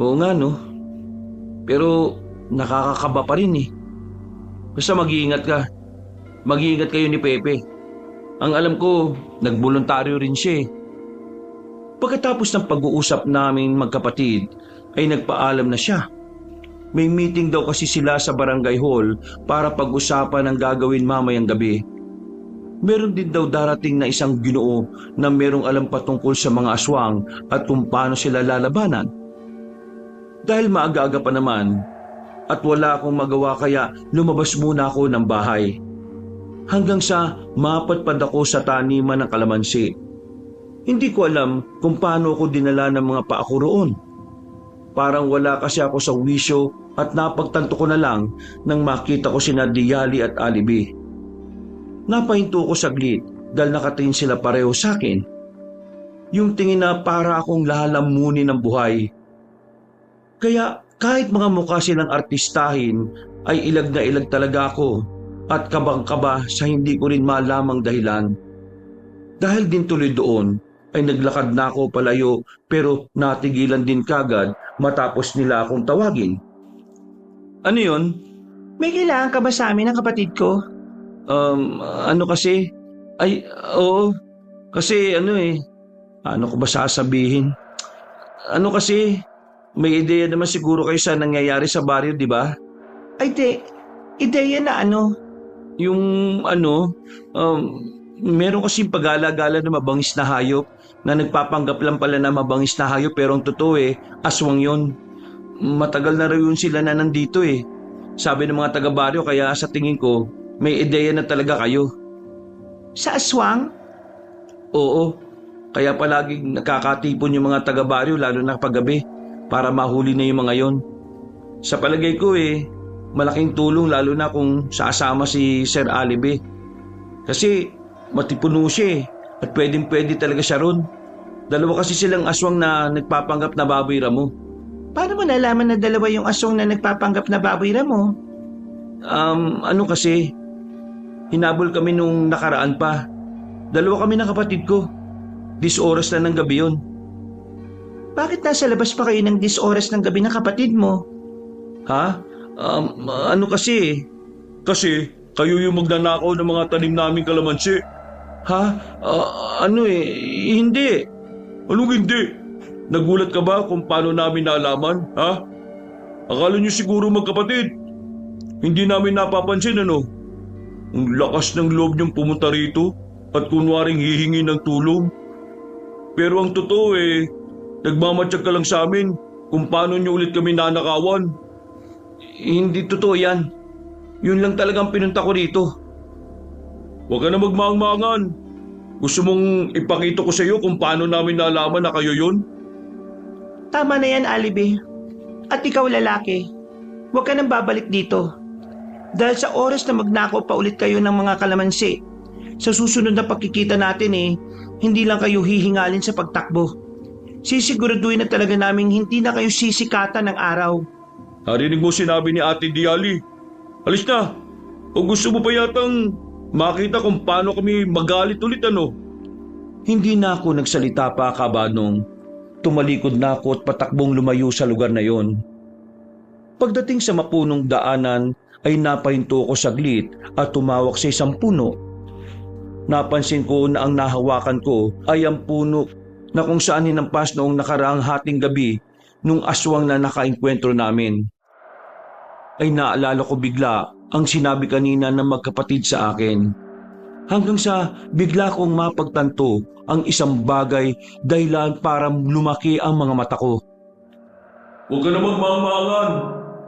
Oo nga no. Pero nakakakaba pa rin eh. Basta mag-iingat ka. Mag-iingat kayo ni Pepe. Ang alam ko, nagboluntaryo rin siya eh. Pagkatapos ng pag-uusap namin magkapatid, ay nagpaalam na siya. May meeting daw kasi sila sa barangay hall para pag-usapan ang gagawin mamayang gabi. Meron din daw darating na isang ginoo na merong alam patungkol sa mga aswang at kung paano sila lalabanan. Dahil maaga-aga pa naman at wala akong magawa kaya lumabas muna ako ng bahay. Hanggang sa mapadpad ako sa taniman ng kalamansi. Hindi ko alam kung paano ako dinala ng mga paa ko roon. Parang wala kasi ako sa wisyo at napagtanto ko na lang nang makita ko sina Diyali at Alibi. Napahinto ko saglit dahil nakatingin sila pareho sa akin. Yung tingin na para akong lalamunin ng buhay. Kaya kahit mga mukha silang artistahin ay ilag na ilag talaga ako at kabang-kaba sa hindi ko rin malamang dahilan. Dahil din tuloy doon ay naglakad na ako palayo pero natigilan din kagad matapos nila akong tawagin. Ano yun? May kailangan ka ba sa amin ng kapatid ko? Ano kasi? Ay, oo. Kasi ano ko ba sasabihin? Ano kasi, may ideya naman siguro kayo sa nangyayari sa baryo, di ba? Ay, ideya na ano? Yung meron kasing pag-alagala na mabangis na hayop na nagpapanggap lang pala na mabangis na hayop pero ang totoo aswang yon. Matagal na rin sila na nandito eh. Sabi ng mga taga-baryo kaya sa tingin ko may ideya na talaga kayo. Sa aswang? Oo, kaya palaging nakakatipon yung mga taga-baryo lalo na paggabi para mahuli na yung mga yon. Sa palagay ko malaking tulong lalo na kung sasama si Sir Alibi. Kasi matipuno siya at pwedeng-pwede talaga siya ron. Dalawa kasi silang aswang na nagpapanggap na baboy ramo. Paano mo nalaman na dalawa yung aswang na nagpapanggap na baboy ramo? Kasi, hinabol kami nung nakaraan pa. Dalawa kami ng kapatid ko. 10 oras na ng gabi yun. Bakit nasa labas pa kayo ng 10 oras ng gabi ng kapatid mo? Ha? Kasi? Kasi, kayo yung magnanakaw ng mga tanim naming kalamansi. Ha? Hindi. Anong hindi? Nagulat ka ba kung paano namin nalaman, ha? Akala niyo siguro magkapatid. Hindi namin napapansin, Ang lakas ng loob niyong pumunta rito at kunwaring hihingi ng tulong. Pero ang totoo nagmamatsyag ka lang sa amin kung paano niyo ulit kami nanakawan. Hindi totoo yan. Yun lang talagang pinunta ko rito. Huwag ka na magmaang-maangan. Gusto mong ipakita ko sa iyo kung paano namin nalaman na kayo yun? Tama na yan, Alibi. At ikaw lalaki, huwag ka nang babalik dito. Dahil sa oras na magnakaw pa ulit kayo ng mga kalamansi, sa susunod na pagkikita natin hindi lang kayo hihingalin sa pagtakbo. Sisiguraduhin na talaga namin hindi na kayo sisikatan ng araw. Narinig mo sinabi ni Ate Diali. Alis na. O gusto mo pa yatang makita kung paano kami magalit ulit Hindi na ako nagsalita pa kabanong. Tumalikod na ako at patakbong lumayo sa lugar na yon. Pagdating sa mapunong daanan ay napahinto ko saglit at tumawak sa isang puno. Napansin ko na ang nahawakan ko ay ang puno na kung saan hinampas noong nakaraang hating gabi nung aswang na nakaengkwentro namin. Ay naalala ko bigla ang sinabi kanina ng magkapatid sa akin. Hanggang sa bigla kong mapagtanto ang isang bagay dahilan para lumaki ang mga mata ko. Huwag ka na magmangmangan.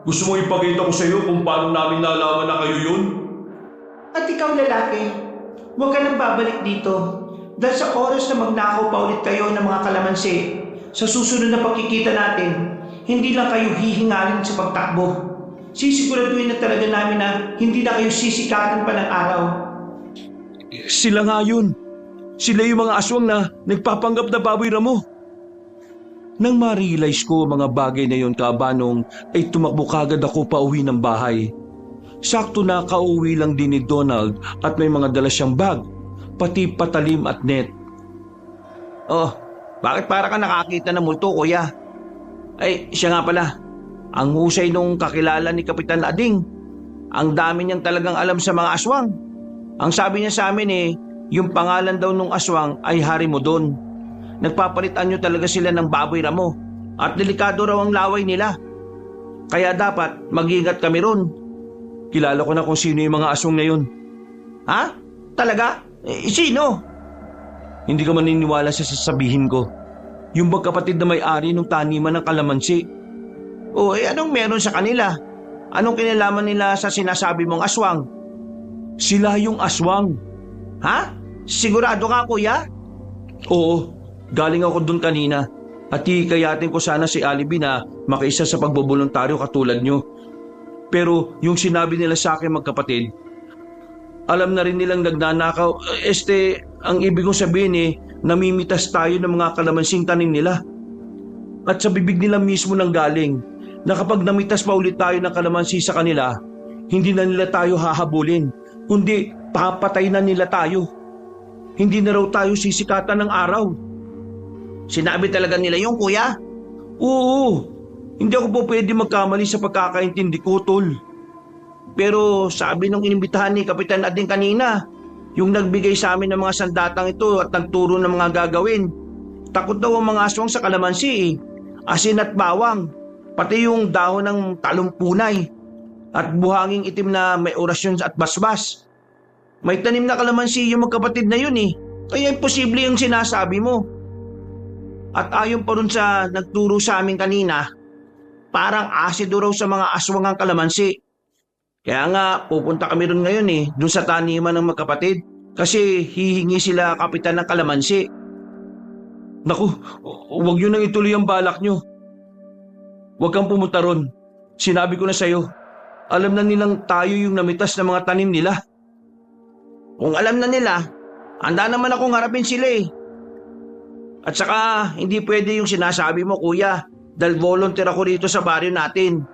Gusto mo ipakita ko sa iyo kung paano namin nalaman na kayo yun? At ikaw lalaki, huwag ka nang babalik dito. Dahil sa oras na magnakaw pa ulit kayo ng mga kalamansi, sa susunod na pagkikita natin, hindi lang kayo hihingalin sa pagtakbo. Sisiguraduhin na talaga namin na hindi na kayo sisikatan pa ng araw. Sila nga yun. Sila yung mga aswang na nagpapanggap na baboy ramo. Nang ma-realize ko mga bagay na yon, Kabanong, ay tumakbo kagad ako pa uwi ng bahay. Sakto na kauwi lang din ni Donald at may mga dala siyang bag, pati patalim at net. Oh, bakit para ka nakakita ng multo, kuya? Ay, siya nga pala. Ang husay nung kakilala ni Kapitan Ading. Ang dami niyang talagang alam sa mga aswang. Ang sabi niya sa amin yung pangalan daw nung aswang ay Harimodon. Nagpapalitan niyo talaga sila ng baboy ramo at delikado raw ang laway nila. Kaya dapat mag-ingat kami ron. Kilala ko na kung sino yung mga aswang na yun. Ha? Talaga? Sino? Hindi ka maniniwala sa sasabihin ko. Yung magkapatid na may-ari ng taniman ng kalamansi. Anong meron sa kanila? Anong kinalaman nila sa sinasabi mong aswang? Sila yung aswang. Ha? Sigurado ka, kuya? Oo, galing ako dun kanina. At hikayatin ko sana si Alibi na makiisa sa pagboboluntaryo katulad nyo. Pero yung sinabi nila sa akin magkapatid, alam na rin nilang nagnanakaw. Ang ibig kong sabihin namimitas tayo ng mga kalamansing tanim nila. At sa bibig nila mismo nang galing na kapag namitas pa ulit tayo ng kalamansi sa kanila, hindi na nila tayo hahabulin, kundi papatay na nila tayo. Hindi na raw tayo sisikatan ng araw. Sinabi talaga nila yung kuya? Oo, hindi ako po pwede magkamali sa pagkakaintindi ko, tol. Pero sabi nung inimbitahan ni Kapitan Ading kanina, yung nagbigay sa amin ng mga sandatang ito at nagturo ng mga gagawin, takot daw ang mga aswang sa kalamansi asin at bawang, pati yung dahon ng talumpunay at buhanging itim na may orasyon at basbas. May tanim na kalamansi yung magkapatid na yun kaya imposible yung sinasabi mo. At ayon pa rin sa nagturo sa amin kanina, parang asido raw sa mga aswang ang kalamansi. Kaya nga pupunta kami ron ngayon dun sa taniman ng magkapatid kasi hihingi sila kapitan ng kalamansi. Naku, huwag yun nang ituloy ang balak nyo. Huwag kang pumunta ron. Sinabi ko na sa'yo, alam na nilang tayo yung namitas ng mga tanim nila. Kung alam na nila, handa naman akong harapin sila At saka, hindi pwede yung sinasabi mo, kuya, dahil volunteer ako rito sa baryo natin.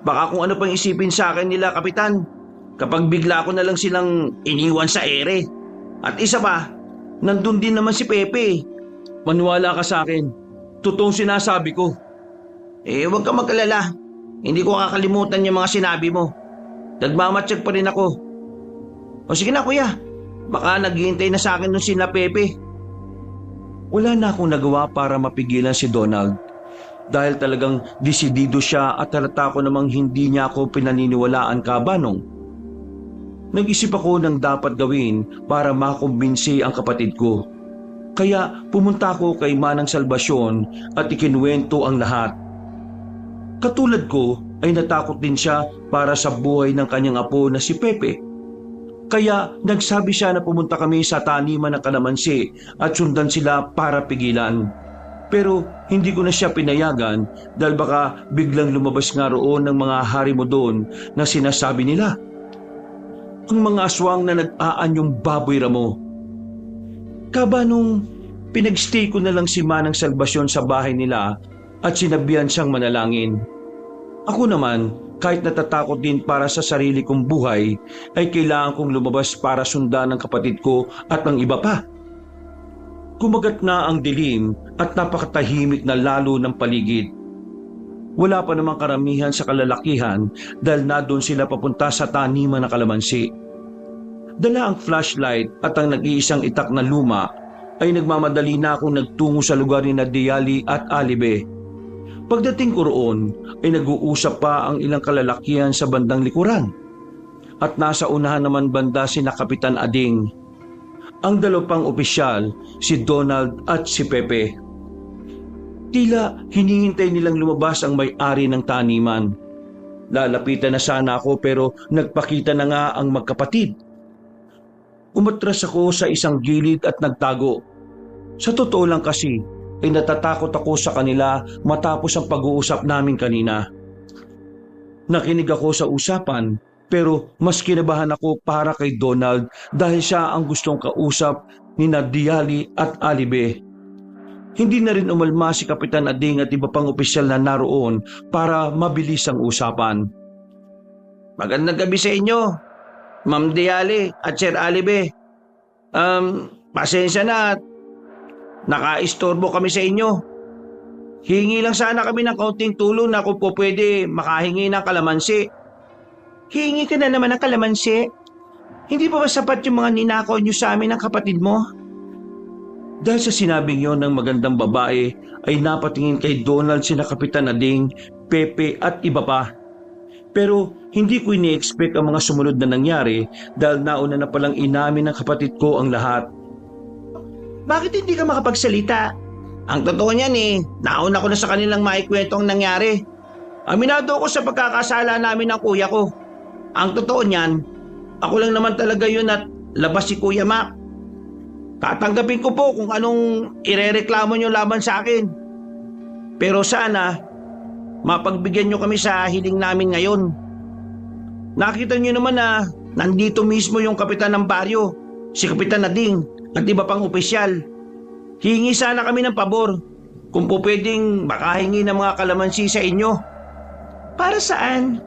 Baka kung ano pang isipin sa akin nila, kapitan, kapag bigla ko na lang silang iniwan sa ere. At isa pa, nandun din naman si Pepe. Maniwala ka sa akin. Totoong sinasabi ko. Huwag ka mag-alala. Hindi ko kakalimutan yung mga sinabi mo. Nagmamatsyag pa rin ako. O sige na, kuya. Baka naghihintay na sa akin nung sina Pepe. Wala na akong nagawa para mapigilan si Donald. Dahil talagang desidido siya at halata ko namang hindi niya ako pinaniniwalaan, Kabanong. Nag-isip ako ng dapat gawin para makumbinsi ang kapatid ko. Kaya pumunta ako kay Manang Salvasyon at ikinuwento ang lahat. Katulad ko ay natakot din siya para sa buhay ng kanyang apo na si Pepe. Kaya nagsabi siya na pumunta kami sa taniman ng kalamansi at sundan sila para pigilan. Pero hindi ko na siya pinayagan dahil baka biglang lumabas nga roon ng mga Harimodon na sinasabi nila. Ang mga aswang na nag-aanyong baboy ramo. Kabanong pinagstay ko na lang si Manang Salvasyon sa bahay nila at sinabihan siyang manalangin. Ako naman, kahit natatakot din para sa sarili kong buhay, ay kailangan kong lumabas para sundan ng kapatid ko at ng iba pa. Kumagat na ang dilim at napakatahimik na lalo ng paligid. Wala pa namang karamihan sa kalalakihan dahil na doon sila papunta sa taniman ng kalamansi. Dala ang flashlight at ang nag-iisang itak na luma ay nagmamadali na akong nagtungo sa lugar ni Diali at Alibe. Pagdating ko roon ay nag-uusap pa ang ilang kalalakihan sa bandang likuran. At nasa unahan naman banda si Kapitan Ading. Ang dalawa pang opisyal, si Donald at si Pepe. Tila hinihintay nilang lumabas ang may-ari ng taniman. Lalapitan na sana ako pero nagpakita na nga ang magkapatid. Umatras ako sa isang gilid at nagtago. Sa totoo lang kasi, ay natatakot ako sa kanila matapos ang pag-uusap namin kanina. Nakinig ako sa usapan pero mas kinabahan ako para kay Donald dahil siya ang gustong kausap ni Diali at Alibe. Hindi na rin umalma si Kapitan Ading at iba pang opisyal na naroon para mabilis ang usapan. Magandang gabi sa inyo, Ma'am Diali at Sir Alibe. Pasensya na at nakaistorbo kami sa inyo. Hingi lang sana kami ng kaunting tulong na kung po pwede makahingi ng kalamansi. Hihingi ka na naman ng kalamansi. Hindi pa ba sapat yung mga ninakaw niyo sa amin ng kapatid mo? Dahil sa sinabing yon ng magandang babae ay napatingin kay Donald sina Kapitan Ading, Pepe at iba pa. Pero hindi ko ini-expect ang mga sumunod na nangyari dahil nauna na palang inamin ng kapatid ko ang lahat. Bakit hindi ka makapagsalita? Ang totoo niyan nauna ko na sa kanilang maikwento ang nangyari. Aminado ako sa pagkakasala namin ng kuya ko. Ang totoo niyan, ako lang naman talaga yun at labas si Kuya Mac. Tatanggapin ko po kung anong irereklamo nyo laban sa akin. Pero sana, mapagbigyan nyo kami sa hiling namin ngayon. Nakita nyo naman na nandito mismo yung kapitan ng baryo, si Kapitan Ading at iba pang opisyal. Hingi sana kami ng pabor kung po pwedeng makahingi ng mga kalamansi sa inyo. Para saan?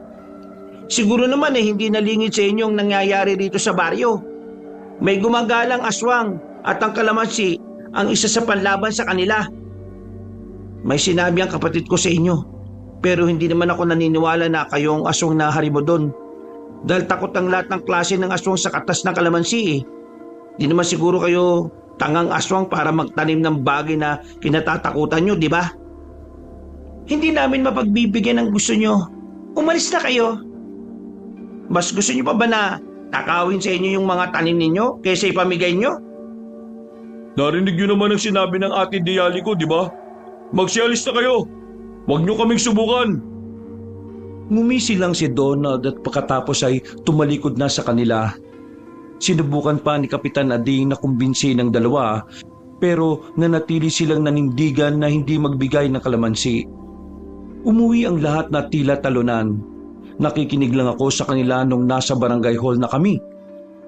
Siguro naman hindi nalingid sa inyo ang nangyayari dito sa baryo. May gumagalang aswang at ang kalamansi ang isa sa panlaban sa kanila. May sinabi ang kapatid ko sa inyo, pero hindi naman ako naniniwala na kayo ang aswang na haribo doon. Dahil takot ang lahat ng klase ng aswang sa katas ng kalamansi. Di naman siguro kayo tangang aswang para magtanim ng bagay na kinatatakutan nyo, di ba? Hindi namin mapagbibigyan ng gusto nyo. Umalis na kayo. Mas gusto nyo pa ba na takawin sa inyo yung mga tanim ninyo kaysa ipamigay nyo? Narinig nyo naman ang sinabi ng ate Diali ko, di ba? Magsialis na kayo. Huwag nyo kaming subukan. Ngumisi lang si Donald at pagkatapos ay tumalikod na sa kanila. Sinubukan pa ni Kapitan Ading na kumbinsi ng dalawa pero nanatili silang nanindigan na hindi magbigay ng kalamansi. Umuwi ang lahat na tila talunan. Nakikinig lang ako sa kanila nung nasa barangay hall na kami.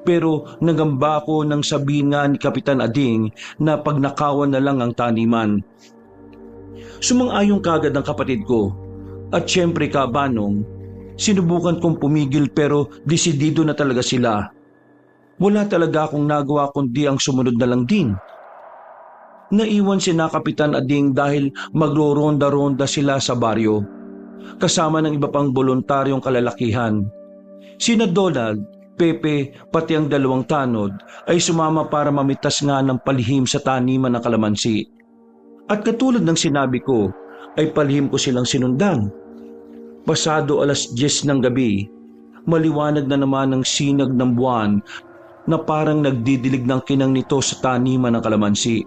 Pero nangamba ako nang sabihin nga ni Kapitan Ading na pagnakawan na lang ang taniman. Sumang-ayong kagad ang kapatid ko. At syempre kabanong, sinubukan kong pumigil pero desidido na talaga sila. Wala talaga akong nagawa kundi ang sumunod na lang din. Naiwan si Kapitan Ading dahil magro-ronda-ronda sila sa baryo. Kasama ng iba pang voluntaryong kalalakihan. Sina Donald, Pepe, pati ang dalawang tanod ay sumama para mamitas nga ng palihim sa taniman ng kalamansi. At katulad ng sinabi ko, ay palihim ko silang sinundan. Pasado 10:00 ng gabi, maliwanag na naman ang sinag ng buwan na parang nagdidilig ng kinang nito sa taniman ng kalamansi.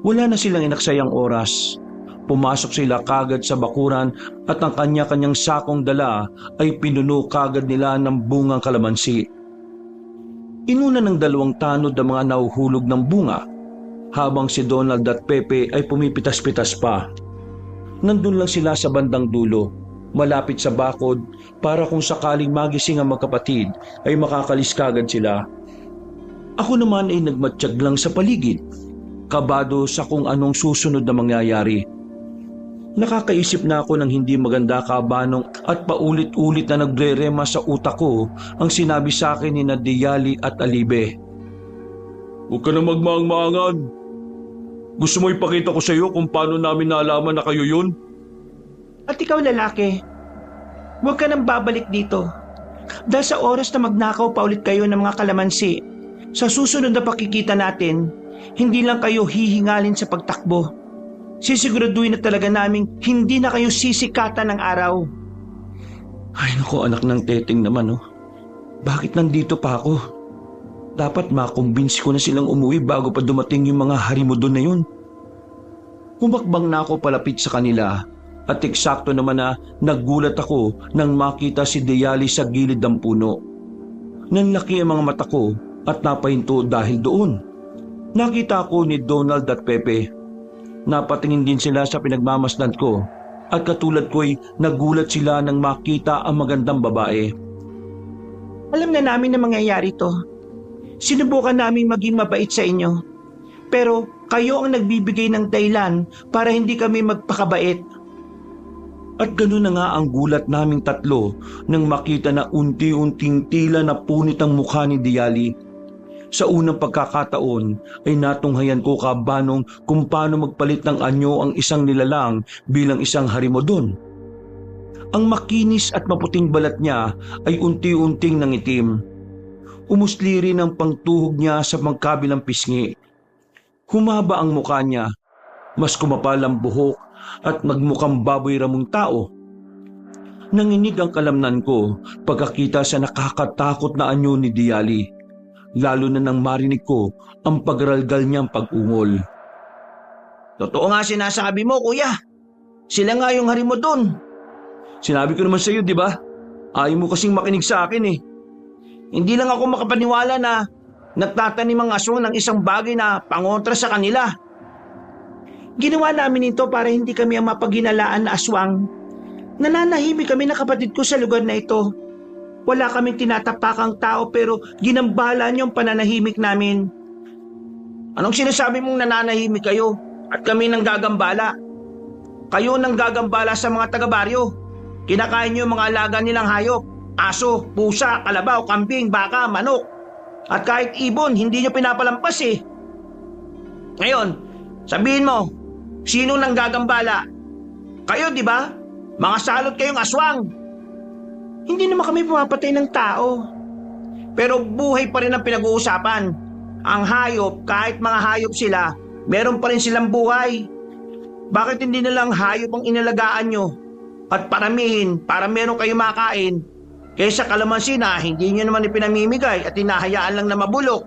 Wala na silang inaksayang oras. Pumasok sila kagad sa bakuran at ang kanya-kanyang sakong dala ay pinuno kagad nila ng bungang kalamansi. Inuna ng dalawang tanod ang mga nahuhulog ng bunga habang si Donald at Pepe ay pumipitas-pitas pa. Nandun lang sila sa bandang dulo, malapit sa bakod para kung sakaling magising ang magkapatid ay makakalis kagad sila. Ako naman ay nagmatsyag lang sa paligid, kabado sa kung anong susunod na mangyayari. Nakakaisip na ako ng hindi maganda kabanong at paulit-ulit na nagre-rema sa utak ko ang sinabi sa akin ni Diali at Alibe. Huwag ka na magmaang-maangan. Gusto mo ipakita ko sa iyo kung paano namin nalaman na kayo yun? At ikaw lalaki, huwag ka nang babalik dito. Dahil sa oras na magnakaw pa ulit kayo ng mga kalamansi, sa susunod na pakikita natin, hindi lang kayo hihingalin sa pagtakbo. Sisiguraduhin na talaga naming hindi na kayo sisikatan ng araw. Ay naku, anak ng teteng naman oh. Bakit nandito pa ako? Dapat makumbinsi ko na silang umuwi bago pa dumating yung mga harimudon na yun. Humakbang na ako palapit sa kanila at eksakto naman na nagulat ako nang makita si Diali sa gilid ng puno. Nanlaki ang mga mata ko at napahinto dahil doon. Nakita ko ni Donald at Pepe. Napatingin din sila sa pinagmamasdan ko at katulad ko'y nagulat sila nang makita ang magandang babae. Alam na namin na mangyayari to. Sinubukan naming maging mabait sa inyo. Pero kayo ang nagbibigay ng dahilan para hindi kami magpakabait. At gano'n na nga ang gulat naming tatlo nang makita na unti-unting tila na punit ang mukha ni Diali. Sa unang pagkakataon ay natunghayan ko kabanong kung paano magpalit ng anyo ang isang nilalang bilang isang harimodon. Ang makinis at maputing balat niya ay unti-unting nangitim. Umusli rin ang pangtuhog niya sa magkabilang pisngi. Humaba ang mukha niya, mas kumapal ang buhok at magmukhang baboy ramong tao. Nanginig ang kalamnan ko pagkakita sa nakakatakot na anyo ni Diali, lalo na nang marinig ko ang pagralgal niyang pag-ungol. Totoo nga sinasabi mo, kuya. Sila nga yung harimodon. Sinabi ko naman sa iyo, di ba? Ayaw mo kasing makinig sa akin eh. Hindi lang ako makapaniwala na nagtatanim ang aswang ng isang bagay na pangontra sa kanila. Ginawa namin ito para hindi kami ang mapaghinalaan na aswang. Nananahimik kami na kapatid ko sa lugar na ito. Wala kaming tinatapakang tao pero ginambala niyo ang pananahimik namin. Anong sinasabi mong nananahimik kayo at kami nang gagambala? Kayo nang gagambala sa mga taga-baryo. Kinakain niyo mga alaga nilang hayop. Aso, pusa, kalabaw, kambing, baka, manok. At kahit ibon, hindi nyo pinapalampas eh. Ngayon, sabihin mo, sino nang gagambala? Kayo, di ba? Mga salot kayong aswang. Hindi naman kami pumapatay ng tao. Pero buhay pa rin ang pinag-uusapan. Ang hayop, kahit mga hayop sila, meron pa rin silang buhay. Bakit hindi na lang hayop ang inalagaan nyo? At paramihin para meron kayo makain? Kaysa kalamansi na hindi nyo naman ipinamimigay at hinahayaan lang na mabulok.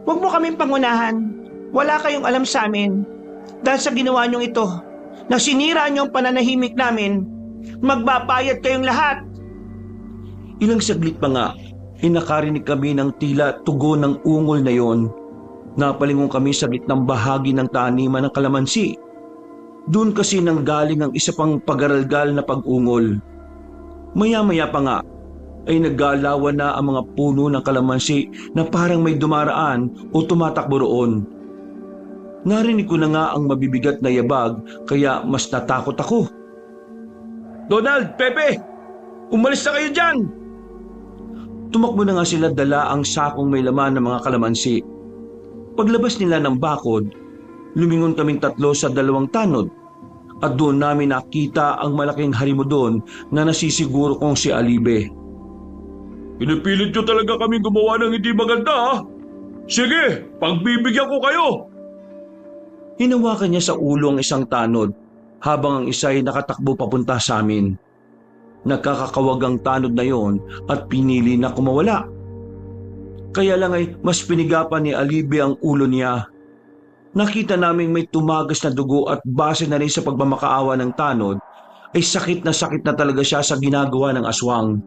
Huwag mo kaming pangunahan. Wala kayong alam sa amin. Dahil sa ginawa nyong ito, na sinira nyo ang pananahimik namin, magbabayad kayong lahat. Ilang saglit pa nga, nakarinig kami ng tila tugon ng ungol na yon. Napalingon kami sa gitnang bahagi ng taniman ng kalamansi. Doon kasi nanggaling ang isa pang pagaralgal na pag-ungol. Maya-maya pa nga ay naggalawan na ang mga puno ng kalamansi na parang may dumaraan o tumatakbo roon. Narinig ko na nga ang mabibigat na yabag kaya mas natakot ako. Donald, Pepe, umalis na kayo dyan! Tumakbo na nga sila dala ang sakong may laman ng mga kalamansi. Paglabas nila ng bakod, lumingon kaming tatlo sa dalawang tanod. At doon namin nakita ang malaking harimodon na nasisiguro kong si Alibe. Pinipilit nyo talaga kami gumawa ng hindi maganda ha? Sige, pagbibigyan ko kayo! Hinawakan niya sa ulo ang isang tanod habang ang isa ay nakatakbo papunta sa amin. Nagkakakawag ang tanod na yon at pinili na kumawala. Kaya lang ay mas pinigapan ni Alibe ang ulo niya. Nakita naming may tumagas na dugo at base na rin sa pagmamakaawa ng tanod ay sakit na talaga siya sa ginagawa ng aswang.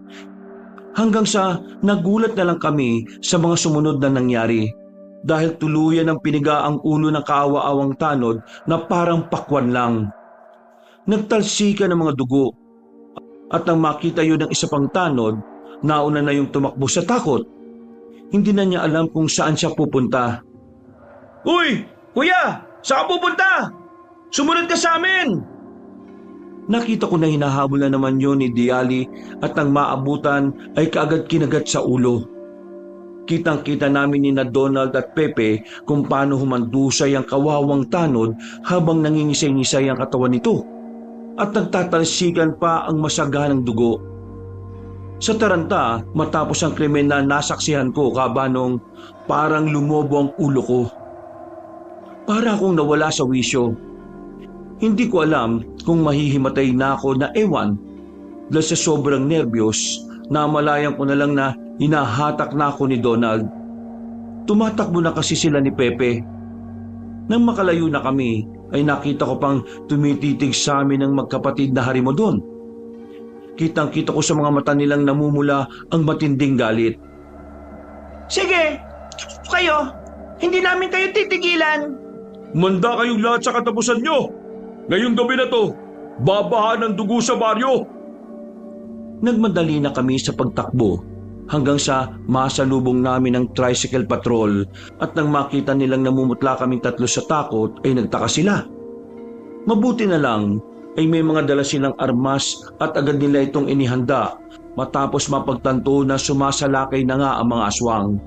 Hanggang sa nagulat na lang kami sa mga sumunod na nangyari dahil tuluyan ang piniga ang ulo ng kaawa-awang tanod na parang pakwan lang. Nagtalsika ng mga dugo at nang makita yun ng isa pang tanod, nauna na yung tumakbo sa takot. Hindi na niya alam kung saan siya pupunta. Uy! Kuya! Saan ka pupunta? Sumunod ka sa amin! Nakita ko na hinahabol na naman yun ni Diali at nang maabutan ay kaagad kinagat sa ulo. Kitang-kita namin ni na Donald at Pepe kung paano humandusay ang kawawang tanod habang nangingisay-ngisay ang katawan nito at nagtatalsikan pa ang masaganang dugo. Sa taranta, matapos ang krimen na nasaksihan ko kabanong parang lumobo ang ulo ko. Para akong nawala sa wisyo. Hindi ko alam kung mahihimatay na ako na ewan dahil sa sobrang nervyos na malayan ko na lang na hinahatak na ako ni Donald. Tumatakbo na kasi sila ni Pepe. Nang makalayo na kami ay nakita ko pang tumititig sa amin ng magkapatid na Harimudon. Kitang-kita ko sa mga mata nilang namumula ang matinding galit. Sige, kayo, hindi namin kayo titigilan. Manda kayong lahat sa katapusan nyo! Ngayong gabi na to, babahan ng dugo sa baryo! Nagmadali na kami sa pagtakbo hanggang sa masalubong namin ang tricycle patrol at nang makita nilang namumutla kaming tatlo sa takot ay nagtaka sila. Mabuti na lang ay may mga dala silang armas at agad nila itong inihanda matapos mapagtanto na sumasalakay na nga ang mga aswang.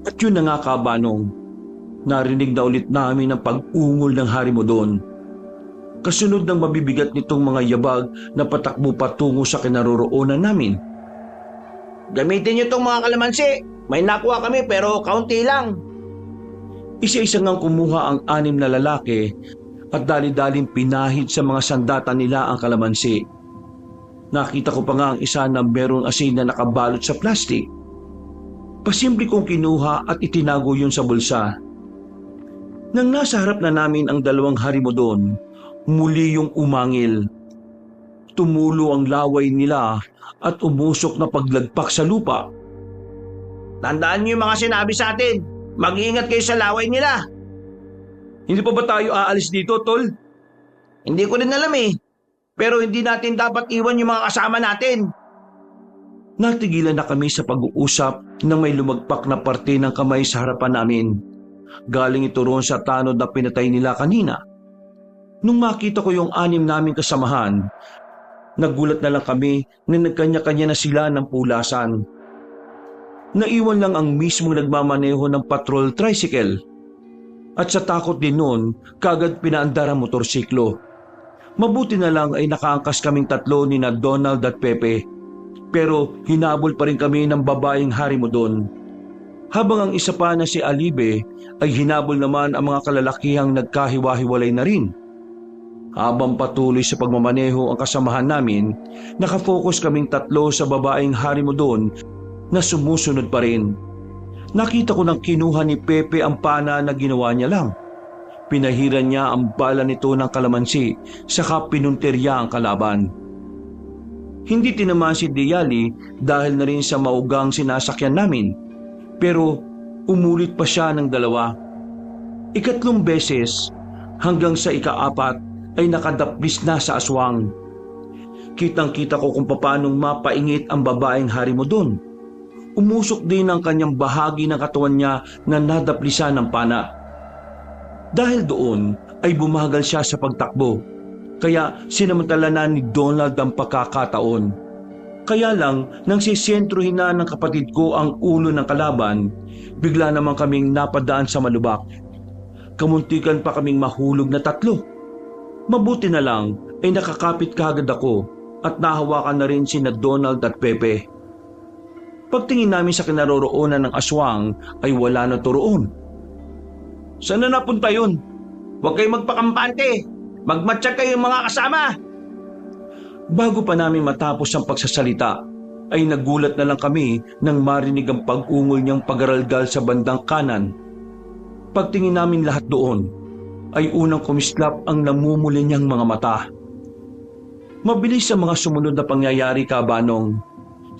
At yun na nga, Kabanong, narinig na ulit namin ang pag-ungol ng Harimudon. Kasunod ng mabibigat nitong mga yabag na patakbo patungo sa kinaroroonan namin. Gamitin niyo tong mga kalamansi. May nakuha kami pero kaunti lang. Isa-isa ngang kumuha ang 6 na lalaki at dali-daling pinahid sa mga sandata nila ang kalamansi. Nakita ko pa nga ang isa na merong asin na nakabalot sa plastik. Pasimple kong kinuha at itinago yun sa bulsa. Nang nasa harap na namin ang 2 Harimudon, muli yung umangil. Tumulo ang laway nila at umusok na paglagpak sa lupa. Tandaan niyo yung mga sinabi sa atin. Mag-iingat kayo sa laway nila. Hindi pa ba tayo aalis dito, Tol? Hindi ko rin alam eh. Pero hindi natin dapat iwan yung mga kasama natin. Natigilan na kami sa pag-uusap nang may lumagpak na parte ng kamay sa harapan namin. Galing ito roon sa tanod na pinatay nila kanina. Nung makita ko yung 6 naming kasamahan, nagulat na lang kami na nagkanya-kanya na sila ng pulasan. Naiwan lang ang mismong nagmamaneho ng patrol tricycle. At sa takot din noon, kagad pinaandar ang motorsiklo. Mabuti na lang ay nakaangkas kaming 3 ni na Donald at Pepe. Pero hinabol pa rin kami ng babaeng Harimudon. Habang ang isa pa na si Alibe ay hinabol naman ang mga kalalakihang nagkahiwa-hiwalay na rin. Habang patuloy sa pagmamaneho ang kasamahan namin, nakafocus kaming 3 sa babaeng Harimudon na sumusunod pa rin. Nakita ko nang kinuha ni Pepe ang pana na ginawa niya lang. Pinahiran niya ang bala nito ng kalamansi, saka pinuntirya ang kalaban. Hindi tinamaan si Diali dahil na rin sa maugang sinasakyan namin, pero umulit pa siya ng 2. 3 beses hanggang sa ika-4 ay nakadaplis na sa aswang. Kitang-kita ko kung paanong mapaingit ang babaeng Harimudon. Umusok din ang kanyang bahagi ng katawan niya na nadaplisan ng pana. Dahil doon ay bumagal siya sa pagtakbo. Kaya sinamantala na ni Donald ang pagkakataon. Kaya lang, nang sisentruhin na ng kapatid ko ang ulo ng kalaban, bigla naman kaming napadaan sa malubak. Kamuntikan pa kaming mahulog na 3. Mabuti na lang ay nakakapit kaagad ako at nahawakan na rin sina Donald at Pepe. Pagtingin namin sa kinaroroonan ng aswang ay wala na turoon. Saan na napunta yun? Huwag kayong magpakampante. Magmatsyag kayong mga kasama. Bago pa namin matapos ang pagsasalita, ay nagulat na lang kami nang marinig ang pag-ungol niyang pagaralgal sa bandang kanan. Pagtingin namin lahat doon, ay unang kumislap ang namumuli niyang mga mata. Mabilis ang mga sumunod na pangyayari, Kabanong.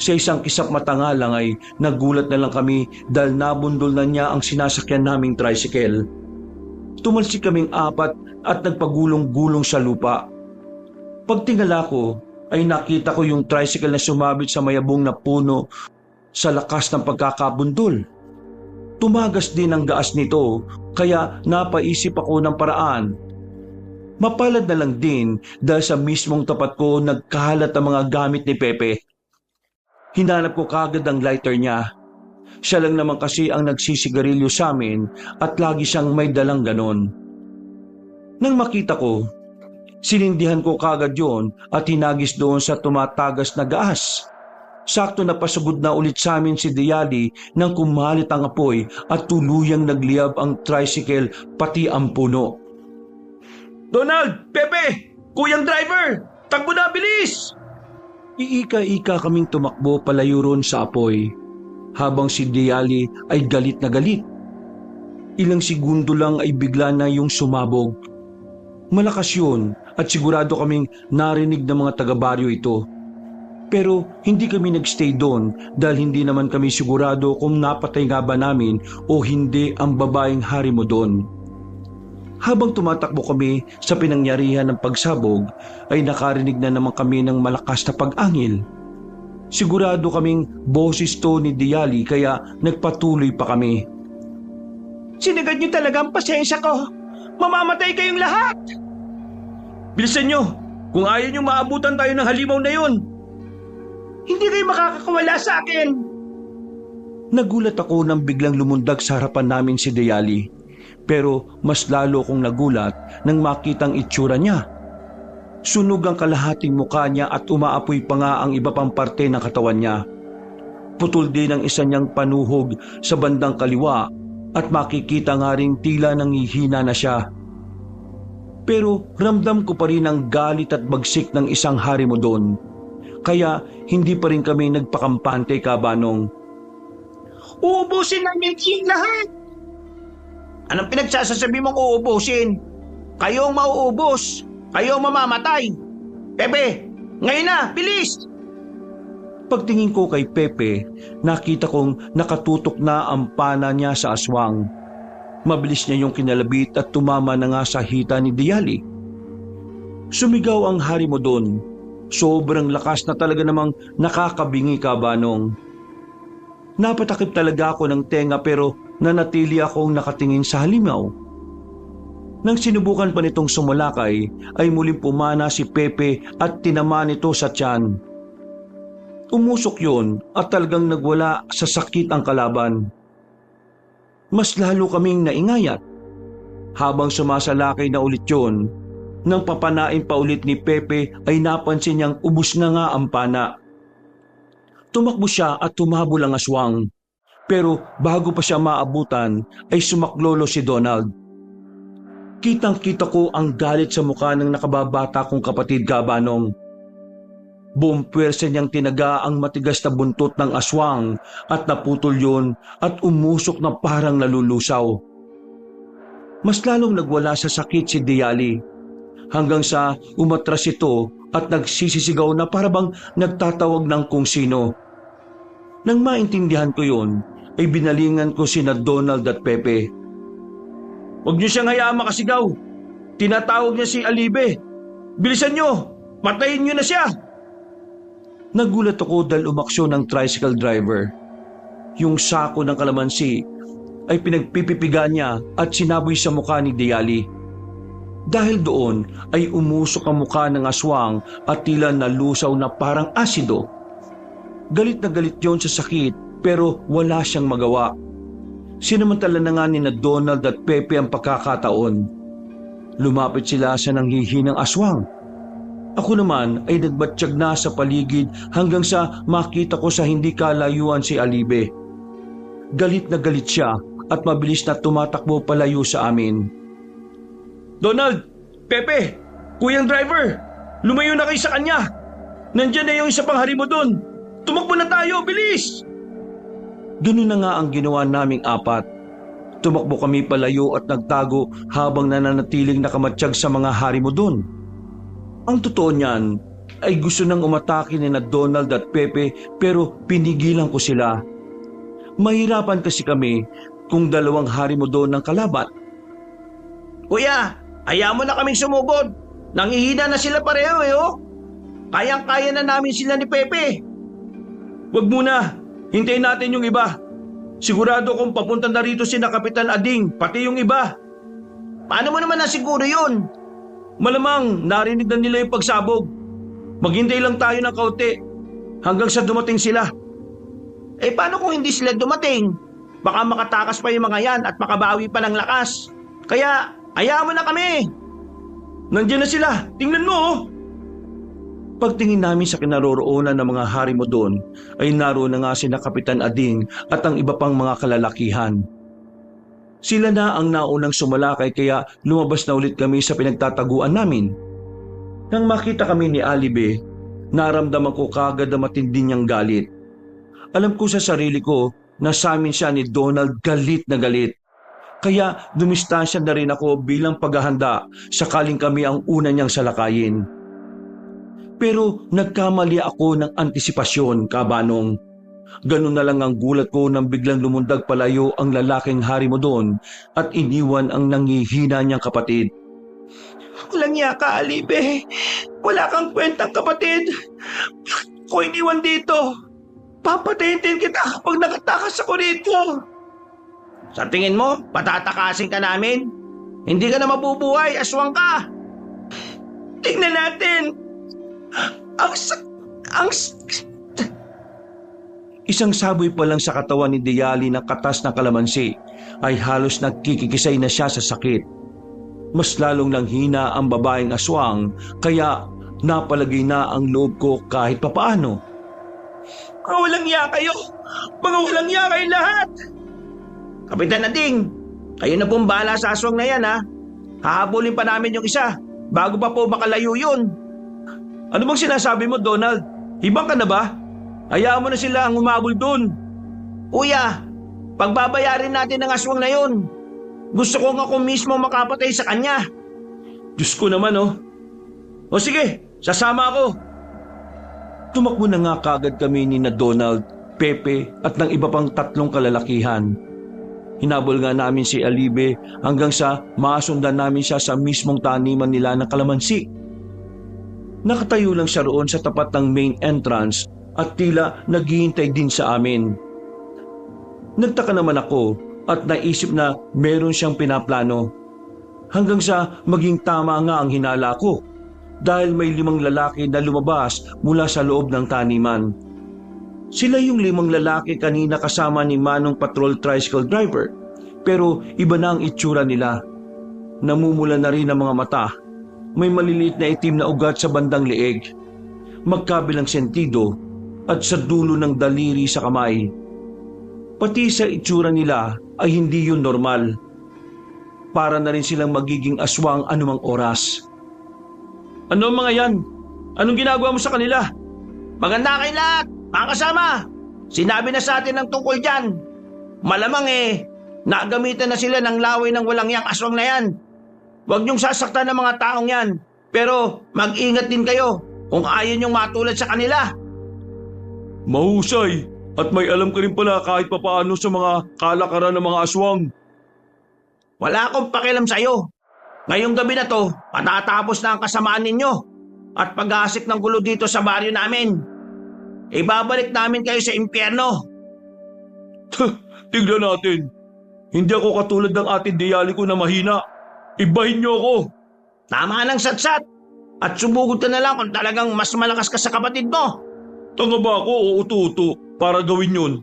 Sa isang kisap mata nga lang ay nagulat na lang kami dahil nabundol na niya ang sinasakyan naming tricycle. Tumalsik kaming 4 at nagpagulong-gulong sa lupa. Pagtingala ko ay nakita ko yung tricycle na sumabit sa mayabong na puno sa lakas ng pagkakabundol. Tumagas din ang gaas nito kaya napaisip ako ng paraan. Mapalad na lang din dahil sa mismong tapat ko nagkahalat ang mga gamit ni Pepe. Hinanap ko kagad ang lighter niya. Siya lang naman kasi ang nagsisigarilyo sa amin at lagi siyang may dalang ganon. Nang makita ko, sinindihan ko kagad yon at hinagis doon sa tumatagas na gaas. Sakto na pasugod na ulit sa amin si Diali nang kumalit ang apoy at tuluyang nagliyab ang tricycle pati ang puno. Donald! Pepe! Kuyang driver! Takbo na, bilis! Iika-ika kaming tumakbo palayo ron sa apoy, habang si Diali ay galit na galit. Ilang segundo lang ay bigla na yung sumabog. Malakas yun at sigurado kaming narinig ng mga taga-baryo ito. Pero hindi kami nagstay doon dahil hindi naman kami sigurado kung napatay nga ba namin o hindi ang babaeng hari mo doon. Habang tumatakbo kami sa pinangyarihan ng pagsabog ay nakarinig na naman kami ng malakas na pag-angil. Sigurado kaming boses to ni Diali kaya nagpatuloy pa kami. Sinagad niyo talaga ang pasensya ko. Mamamatay kayong lahat! Bilisan nyo! Kung ayaw nyo maabutan tayo ng halimaw na yun! Hindi kayo makakawala sa akin! Nagulat ako nang biglang lumundag sa harapan namin si Diali. Pero mas lalo kong nagulat nang makitang itsura niya. Sunog ang kalahating mukha niya at umaapoy pa nga ang iba pang parte ng katawan niya. Putol din ang isa niyang panuhog sa bandang kaliwa at makikita nga ring tila nanghihina na siya. Pero ramdam ko pa rin ang galit at bagsik ng isang hari mo doon. Kaya hindi pa rin kami nagpakampante, Kabanong. Uubusin namin kayong lahat! Anong pinagsasasabi mong uubusin? Kayo ang mauubos! Kayo ang mamamatay! Pepe! Ngayon na! Bilis! Pagtingin ko kay Pepe, nakita kong nakatutok na ang pana niya sa aswang. Mabilis niya yung kinalabit at tumama na nga sa hita ni Diali. Sumigaw ang hari mo doon. Sobrang lakas na talaga namang nakakabingi, Kabanong. Napatakip talaga ako ng tenga pero nanatili akong nakatingin sa halimaw. Nang sinubukan pa nitong sumalakay ay muling pumana si Pepe at tinama nito sa tiyan. Umusok yun at talagang nagwala sa sakit ang kalaban. Mas lalo kaming naingayat. Habang sumasalakay na ulit yun, nang papanain pa ulit ni Pepe ay napansin niyang ubos na nga ang pana. Tumakbo siya at tumahabol ang aswang. Pero bago pa siya maabutan ay sumaklolo si Donald. Kitang-kita ko ang galit sa mukha ng nakababata kong kapatid, Kabanong. Buong puwersa niyang tinaga ang matigas na buntot ng aswang at naputol yun at umusok na parang nalulusaw. Mas lalong nagwala sa sakit si Diali hanggang sa umatras ito at nagsisisigaw na parabang nagtatawag ng kung sino. Nang maintindihan ko yun, ay binalingan ko sina Donald at Pepe. Huwag niyo siyang hayaan makasigaw. Tinatawag niya si Alibe. Bilisan niyo! Patayin niyo na siya! Nagulat ako dahil umaksyon ng tricycle driver. Yung sako ng kalamansi ay pinagpipipigan niya at sinaboy sa mukha ni Diali. Dahil doon ay umusok ang mukha ng aswang at tila nalusaw na parang asido. Galit na galit yon sa sakit pero wala siyang magawa. Sinamantala na nga ni na Donald at Pepe ang pagkakataon. Lumapit sila sa nanghihinang aswang. Ako naman ay nagbatsyag na sa paligid hanggang sa makita ko sa hindi kalayuan si Alibe. Galit na galit siya at mabilis na tumatakbo palayo sa amin. Donald! Pepe! Kuyang driver! Lumayo na kayo sa kanya! Nandiyan na yung isa pang hari mo doon! Tumakbo na tayo! Bilis! Ganun na nga ang ginawa naming apat. Tumakbo kami palayo at nagtago habang nananatiling nakamatsyag sa mga hari mo doon. Ang totoo niyan ay gusto nang umatake ni na Donald at Pepe pero pinigilan ko sila. Mahirapan kasi kami kung dalawang hari mo doon ng kalaban. Kuya, hayaan mo na kaming sumugod. Nangihina na sila pareho oh. Kayang-kaya na namin sila ni Pepe. Wag muna, hintayin natin yung iba. Sigurado kung papunta na rito si na Kapitan Ading, pati yung iba. Paano mo naman nasiguro yun? Malamang narinig na nila yung pagsabog. Maghintay lang tayo ng kaunti hanggang sa dumating sila. Eh paano kung hindi sila dumating? Baka makatakas pa yung mga yan at makabawi pa ng lakas. Kaya hayaan mo na kami. Nandiyan na sila, tingnan mo oh. Pagtingin namin sa kinaroroonan ng mga harimo doon ay naroon na nga sina Kapitan Ading at ang iba pang mga kalalakihan. Sila na ang naunang sumalakay kaya lumabas na ulit kami sa pinagtataguan namin. Nang makita kami ni Alibe, naramdaman ko kagad na matindi niyang galit. Alam ko sa sarili ko na sa amin siya ni Donald galit na galit. Kaya dumistansya na rin ako bilang paghahanda sakaling kami ang una niyang salakayin. Pero nagkamali ako ng antisipasyon, Kabanong. Ganun na lang ang gulat ko nang biglang lumundag palayo ang lalaking harimo doon at iniwan ang nangihina niyang kapatid. Walang iya ka, Alibe. Wala kang kwentang kapatid. Ko iniwan dito. Papatayin din kita kapag nakatakas ako dito. Sa tingin mo, patatakasin ka namin? Hindi ka na mabubuhay, aswang ka! Tingnan natin. Isang saboy pa lang sa katawan ni Diali ng katas na kalamansi ay halos nagkikikisay na siya sa sakit. Mas lalong nanghina ang babaeng aswang kaya napalagay na ang loob ko kahit papaano. Mga walang iya kayo. Mga walang iya kayo lahat. Kapitan Ading, kayo na pong bahala sa aswang na yan ha. Hahabulin pa namin yung isa bago pa po makalayo yun. Ano bang sinasabi mo, Donald? Hibang ka na ba? Hayaan mo na sila ang humabol doon. Kuya, pagbabayarin natin ang aswang na yun. Gusto ko nga ako mismo makapatay sa kanya. Diyos ko naman oh. O sige, sasama ako. Tumakbo na nga kagad kami ni na Donald, Pepe at ng iba pang 3 kalalakihan. Hinabol nga namin si Alibe hanggang sa masundan namin siya sa mismong taniman nila ng kalamansi. Nakatayo lang siya roon sa tapat ng main entrance at tila naghihintay din sa amin. Nagtaka naman ako at naisip na meron siyang pinaplano. Hanggang sa maging tama nga ang hinala ko dahil may 5 lalaki na lumabas mula sa loob ng taniman. Sila yung 5 lalaki kanina kasama ni Manong Patrol Tricycle Driver pero iba na ang itsura nila. Namumula na rin ang mga mata. May maliliit na itim na ugat sa bandang leeg, magkabilang sentido at sa dulo ng daliri sa kamay. Pati sa itsura nila ay hindi yun normal. Para na rin silang magiging aswang anumang oras. Ano mga yan? Anong ginagawa mo sa kanila? Maganda kayo lahat, mga kasama. Sinabi na sa atin ng tungkol dyan. Malamang nagamitan na sila ng laway ng walang yang aswang na yan. Huwag niyong sasaktan ng mga taong yan. Pero mag-ingat din kayo kung ayaw niyong matulad sa kanila. Mahusay at may alam ka rin pala kahit papaano sa mga kalakaran ng mga aswang. Wala akong pakialam sa iyo. Ngayong gabi na to, patatapos na ang kasamaan ninyo at pag-aasik ng gulo dito sa baryo namin. Ibabalik namin kayo sa impyerno. Tignan natin. Hindi ako katulad ng ating Diali ko na mahina. Ibahin niyo ako. Tama ng satsat at sumugod ka na lang kung talagang mas malakas ka sa kapatid mo. Tanga ba ako o uto-uto para gawin yun?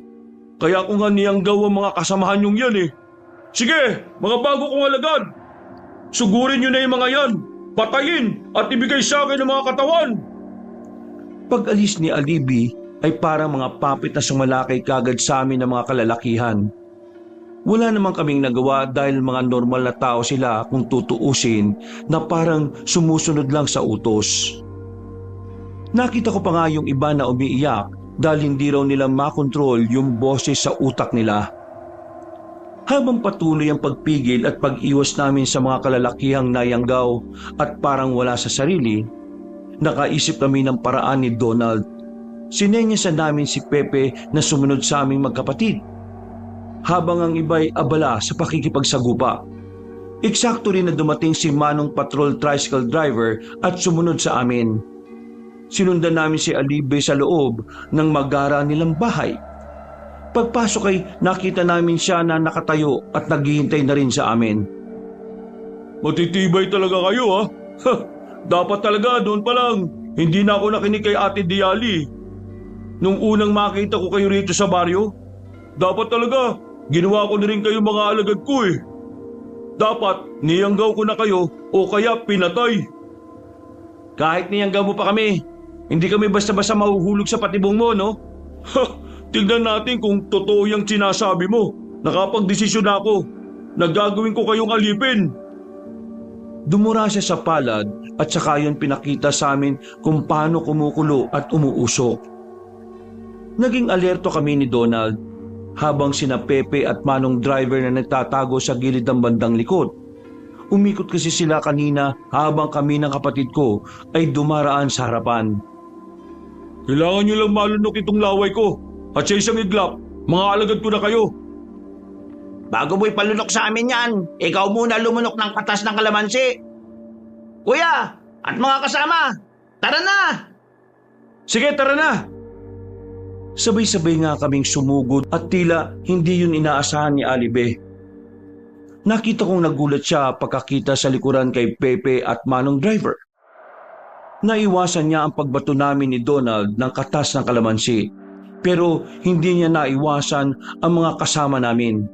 Kaya ko nga niyanggaw ang mga kasamahan yung yan eh. Sige, mga bago kong alagad. Sugurin niyo na yung mga yan. Patayin at ibigay sa akin ang mga katawan. Pag-alis ni Alibi ay parang mga papit na sumalakay kagad sa amin ng mga kalalakihan. Wala naman kaming nagawa dahil mga normal na tao sila kung tutuusin na parang sumusunod lang sa utos. Nakita ko pa nga yung iba na umiiyak dahil hindi raw nila makontrol yung boses sa utak nila. Habang patuloy ang pagpigil at pag-iwas namin sa mga kalalakihang nayanggaw at parang wala sa sarili, nakaisip kami ng paraan ni Donald. Sinenyasan namin si Pepe na sumunod sa aming magkapatid. Habang ang iba'y abala sa pakikipagsagupa. Eksakto rin na dumating si Manong Patrol Tricycle Driver at sumunod sa amin. Sinundan namin si Alibe sa loob ng magara nilang bahay. Pagpasok ay nakita namin siya na nakatayo at naghihintay na rin sa amin. Matitibay talaga kayo ha? Dapat talaga doon pa lang. Hindi na ako nakinig kay Ate Diali. Nung unang makita ko kayo rito sa baryo, dapat talaga ginawa ko na rin kayo mga alagad ko eh. Dapat niyanggaw ko na kayo o kaya pinatay. Kahit niyanggaw mo pa kami, Hindi kami basta-basta mahuhulog sa patibong mo, no? Ha! Tignan natin kung totoo yung sinasabi mo. Nakapag-desisyon ako. Nagagawin ko kayong alipin. Dumura siya sa palad at saka yun pinakita sa amin kung paano kumukulo at umuusok. Naging alerto kami ni Donald habang sina Pepe at Manong driver na nagtatago sa gilid ng bandang likod. Umikot kasi sila kanina habang kami ng kapatid ko ay dumaraan sa harapan. Kailangan nyo lang malunok itong laway ko at sa isang iglap, mga alagad ko na kayo. Bago mo'y palunok sa amin yan, ikaw muna lumunok ng katas ng kalamansi. Kuya at mga kasama, tara na! Sige, tara na! Sabay-sabay nga kaming sumugod at tila hindi yun inaasahan ni Alibe. Nakita kong nagulat siya pagkakita sa likuran kay Pepe at Manong driver. Naiwasan niya ang pagbato namin ni Donald ng katas ng kalamansi, pero hindi niya naiwasan ang mga kasama namin.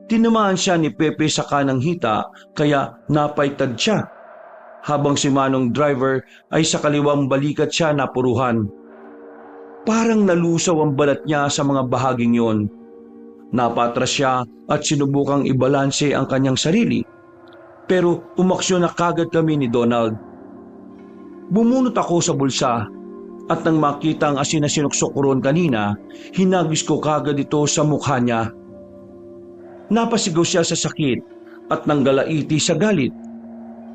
Tinamaan siya ni Pepe sa kanang hita kaya napaitad siya, habang si Manong driver ay sa kaliwang balikat siya napuruhan. Parang nalusaw ang balat niya sa mga bahaging yon. Napatras siya at sinubukang ibalanse ang kanyang sarili, pero umaksyon na kagad kami ni Donald. Bumunot ako sa bulsa at nang makita ang asin na sinuksok ko roon kanina, hinagis ko kagad ito sa mukha niya. Napasigaw siya sa sakit at nanggalaiti sa galit.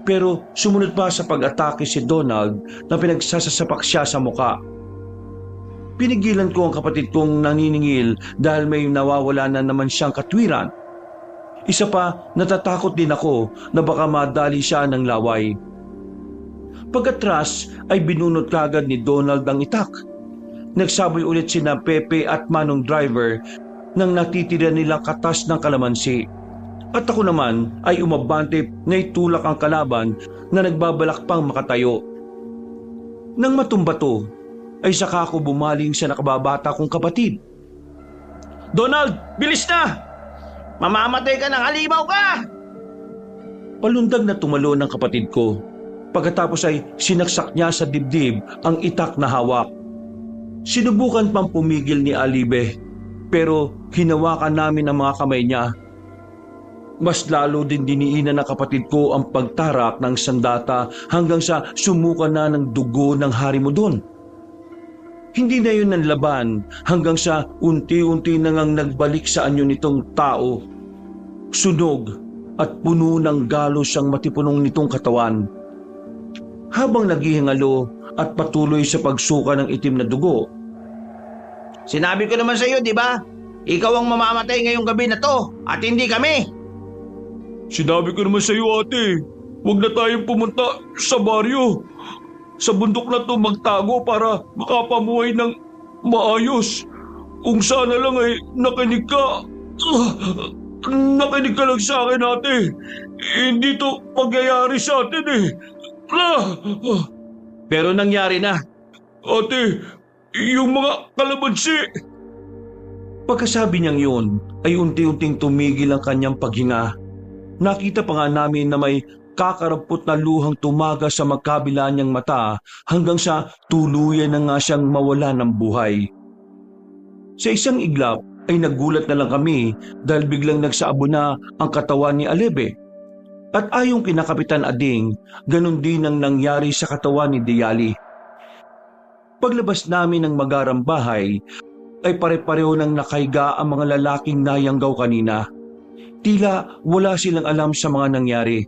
Pero sumunod pa sa pag-atake si Donald na pinagsasasapak siya sa mukha. Pinigilan ko ang kapatid kong naniningil dahil may nawawala na naman siyang katwiran. Isa pa, natatakot din ako na baka madali siya ng laway. Pagkatras ay binunot kagad ni Donald ang itak. Nagsaboy ulit sina Pepe at Manong driver nang natitira nilang katas ng kalamansi. At ako naman ay umabante na itulak ang kalaban na nagbabalak pang makatayo. Nang matumba to, ay saka ako bumaling sa nakababata kong kapatid. Donald, bilis na! Mamamatay ka ng halimaw ka! Palundag na tumalo ng kapatid ko. Pagkatapos ay sinaksak niya sa dibdib ang itak na hawak. Sinubukan pang pumigil ni Alibe, pero hinawakan namin ang mga kamay niya. Mas lalo din diniinan ng kapatid ko ang pagtarak ng sandata hanggang sa sumuka na ng dugo ng harimo doon. Hindi na yun ang laban hanggang sa unti-unti na ngang nagbalik sa anyo nitong tao. Sunog at puno ng galos ang matipunong nitong katawan. Habang naghihingalo at patuloy sa pagsuka ng itim na dugo. Sinabi ko naman sa iyo, di ba? Ikaw ang mamamatay ngayong gabi na to at hindi kami. Sinabi ko naman sa iyo, ate, huwag na tayong pumunta sa baryo. Sa bundok na to magtago para makapamuhay ng maayos. Kung sana lang ay nakinig ka. Nakinig ka lang sa akin, ate. Hindi to pagyayari sa atin eh. Pero nangyari na. Ate, yung mga kalamansi. Pagkasabi niyang yun, ay unti-unting tumigil ang kanyang paghinga. Nakita pa nga namin na may kakarampot na luhang tumaga sa magkabila niyang mata hanggang sa tuluyan na nga siyang mawala ng buhay. Sa isang iglap ay nagulat na lang kami dahil biglang nagsaabo na ang katawan ni Alebe. At ayong kina Kapitan Ading, ganun din ang nangyari sa katawan ni Diali. Paglabas namin ng magarang bahay, ay pare-pareho nang nakahiga ang mga lalaking nayanggaw kanina. Tila wala silang alam sa mga nangyari.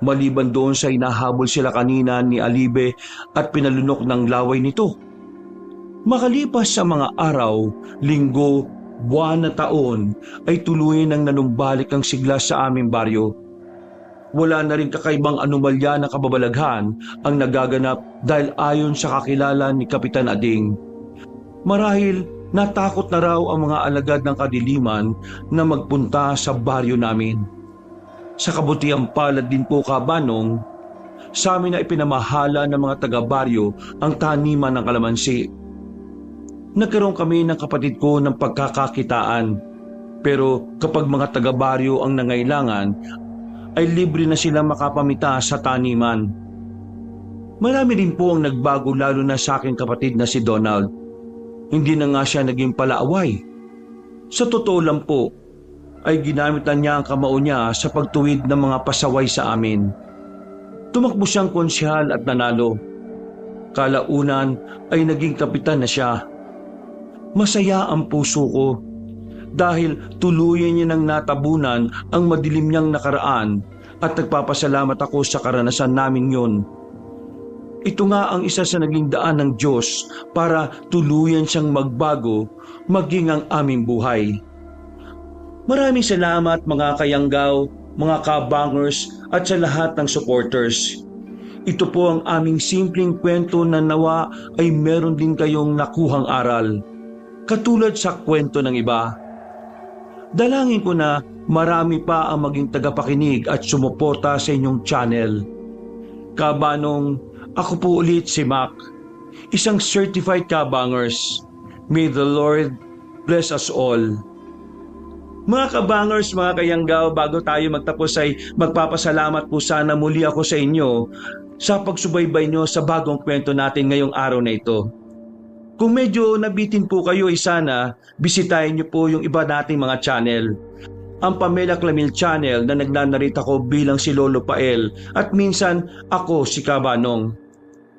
Maliban doon sa inahabol sila kanina ni Alibe at pinalunok ng laway nito. Makalipas sa mga araw, linggo, buwan na taon, ay tuluyan nang nanumbalik ang sigla sa aming baryo. Wala na rin kakaibang anomalya na kababalaghan ang nagaganap dahil ayon sa kakilala ni Kapitan Ading. Marahil natakot na raw ang mga alagad ng kadiliman na magpunta sa baryo namin. Sa kabutiang palad din po, Kabanong, sa amin na ipinamahala ng mga taga-baryo ang taniman ng kalamansi. Nagkaroon kami ng kapatid ko ng pagkakakitaan, pero kapag mga taga-baryo ang nangailangan, ay libre na sila makapamita sa taniman. Marami rin po ang nagbago lalo na sa aking kapatid na si Donald. Hindi na nga siya naging palaaway. Sa totoo lang po, ay ginamit na niya ang kamao niya sa pagtuwid ng mga pasaway sa amin. Tumakbo siyang konsyahal at nanalo. Kalaunan ay naging kapitan na siya. Masaya ang puso ko dahil tuluyan niya nang natabunan ang madilim niyang nakaraan at nagpapasalamat ako sa karanasan namin yon. Ito nga ang isa sa naging daan ng Diyos para tuluyan siyang magbago maging ang aming buhay. Maraming salamat mga kayanggaw, mga kabangers at sa lahat ng supporters. Ito po ang aming simpleng kwento na nawa ay meron din kayong nakuhang aral. Katulad sa kwento ng iba. Dalangin ko na marami pa ang maging tagapakinig at sumuporta sa inyong channel. Kabanong, ako po ulit si Mac, isang certified kabangers. May the Lord bless us all. Mga kabangers, mga kayanggaw, bago tayo magtapos ay magpapasalamat po sana muli ako sa inyo sa pagsubaybay nyo sa bagong kwento natin ngayong araw na ito. Kung medyo nabitin po kayo ay sana bisitahin nyo po yung iba nating mga channel. Ang Pamela Clamil channel na nagnanarita ko bilang si Lolo Pael at minsan ako si Kabanong.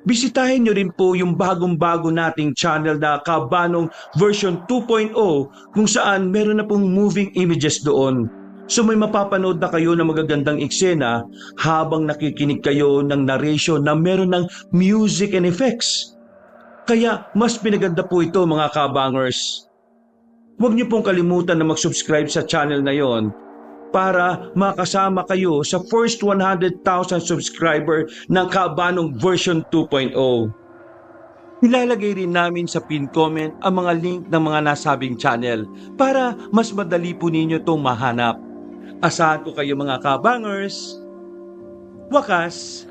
Bisitahin nyo rin po yung bagong-bago nating channel na Kabanong version 2.0 kung saan meron na pong moving images doon. So may mapapanood na kayo ng magagandang eksena habang nakikinig kayo ng narration na meron ng music and effects. Kaya mas pinaganda po ito mga kabangers. Huwag niyo pong kalimutan na mag-subscribe sa channel na yon para makasama kayo sa first 100,000 subscriber ng Kabanong version 2.0. Ilalagay rin namin sa pin comment ang mga link ng mga nasabing channel para mas madali po ninyo itong mahanap. Asahan ko kayo mga kabangers. Wakas!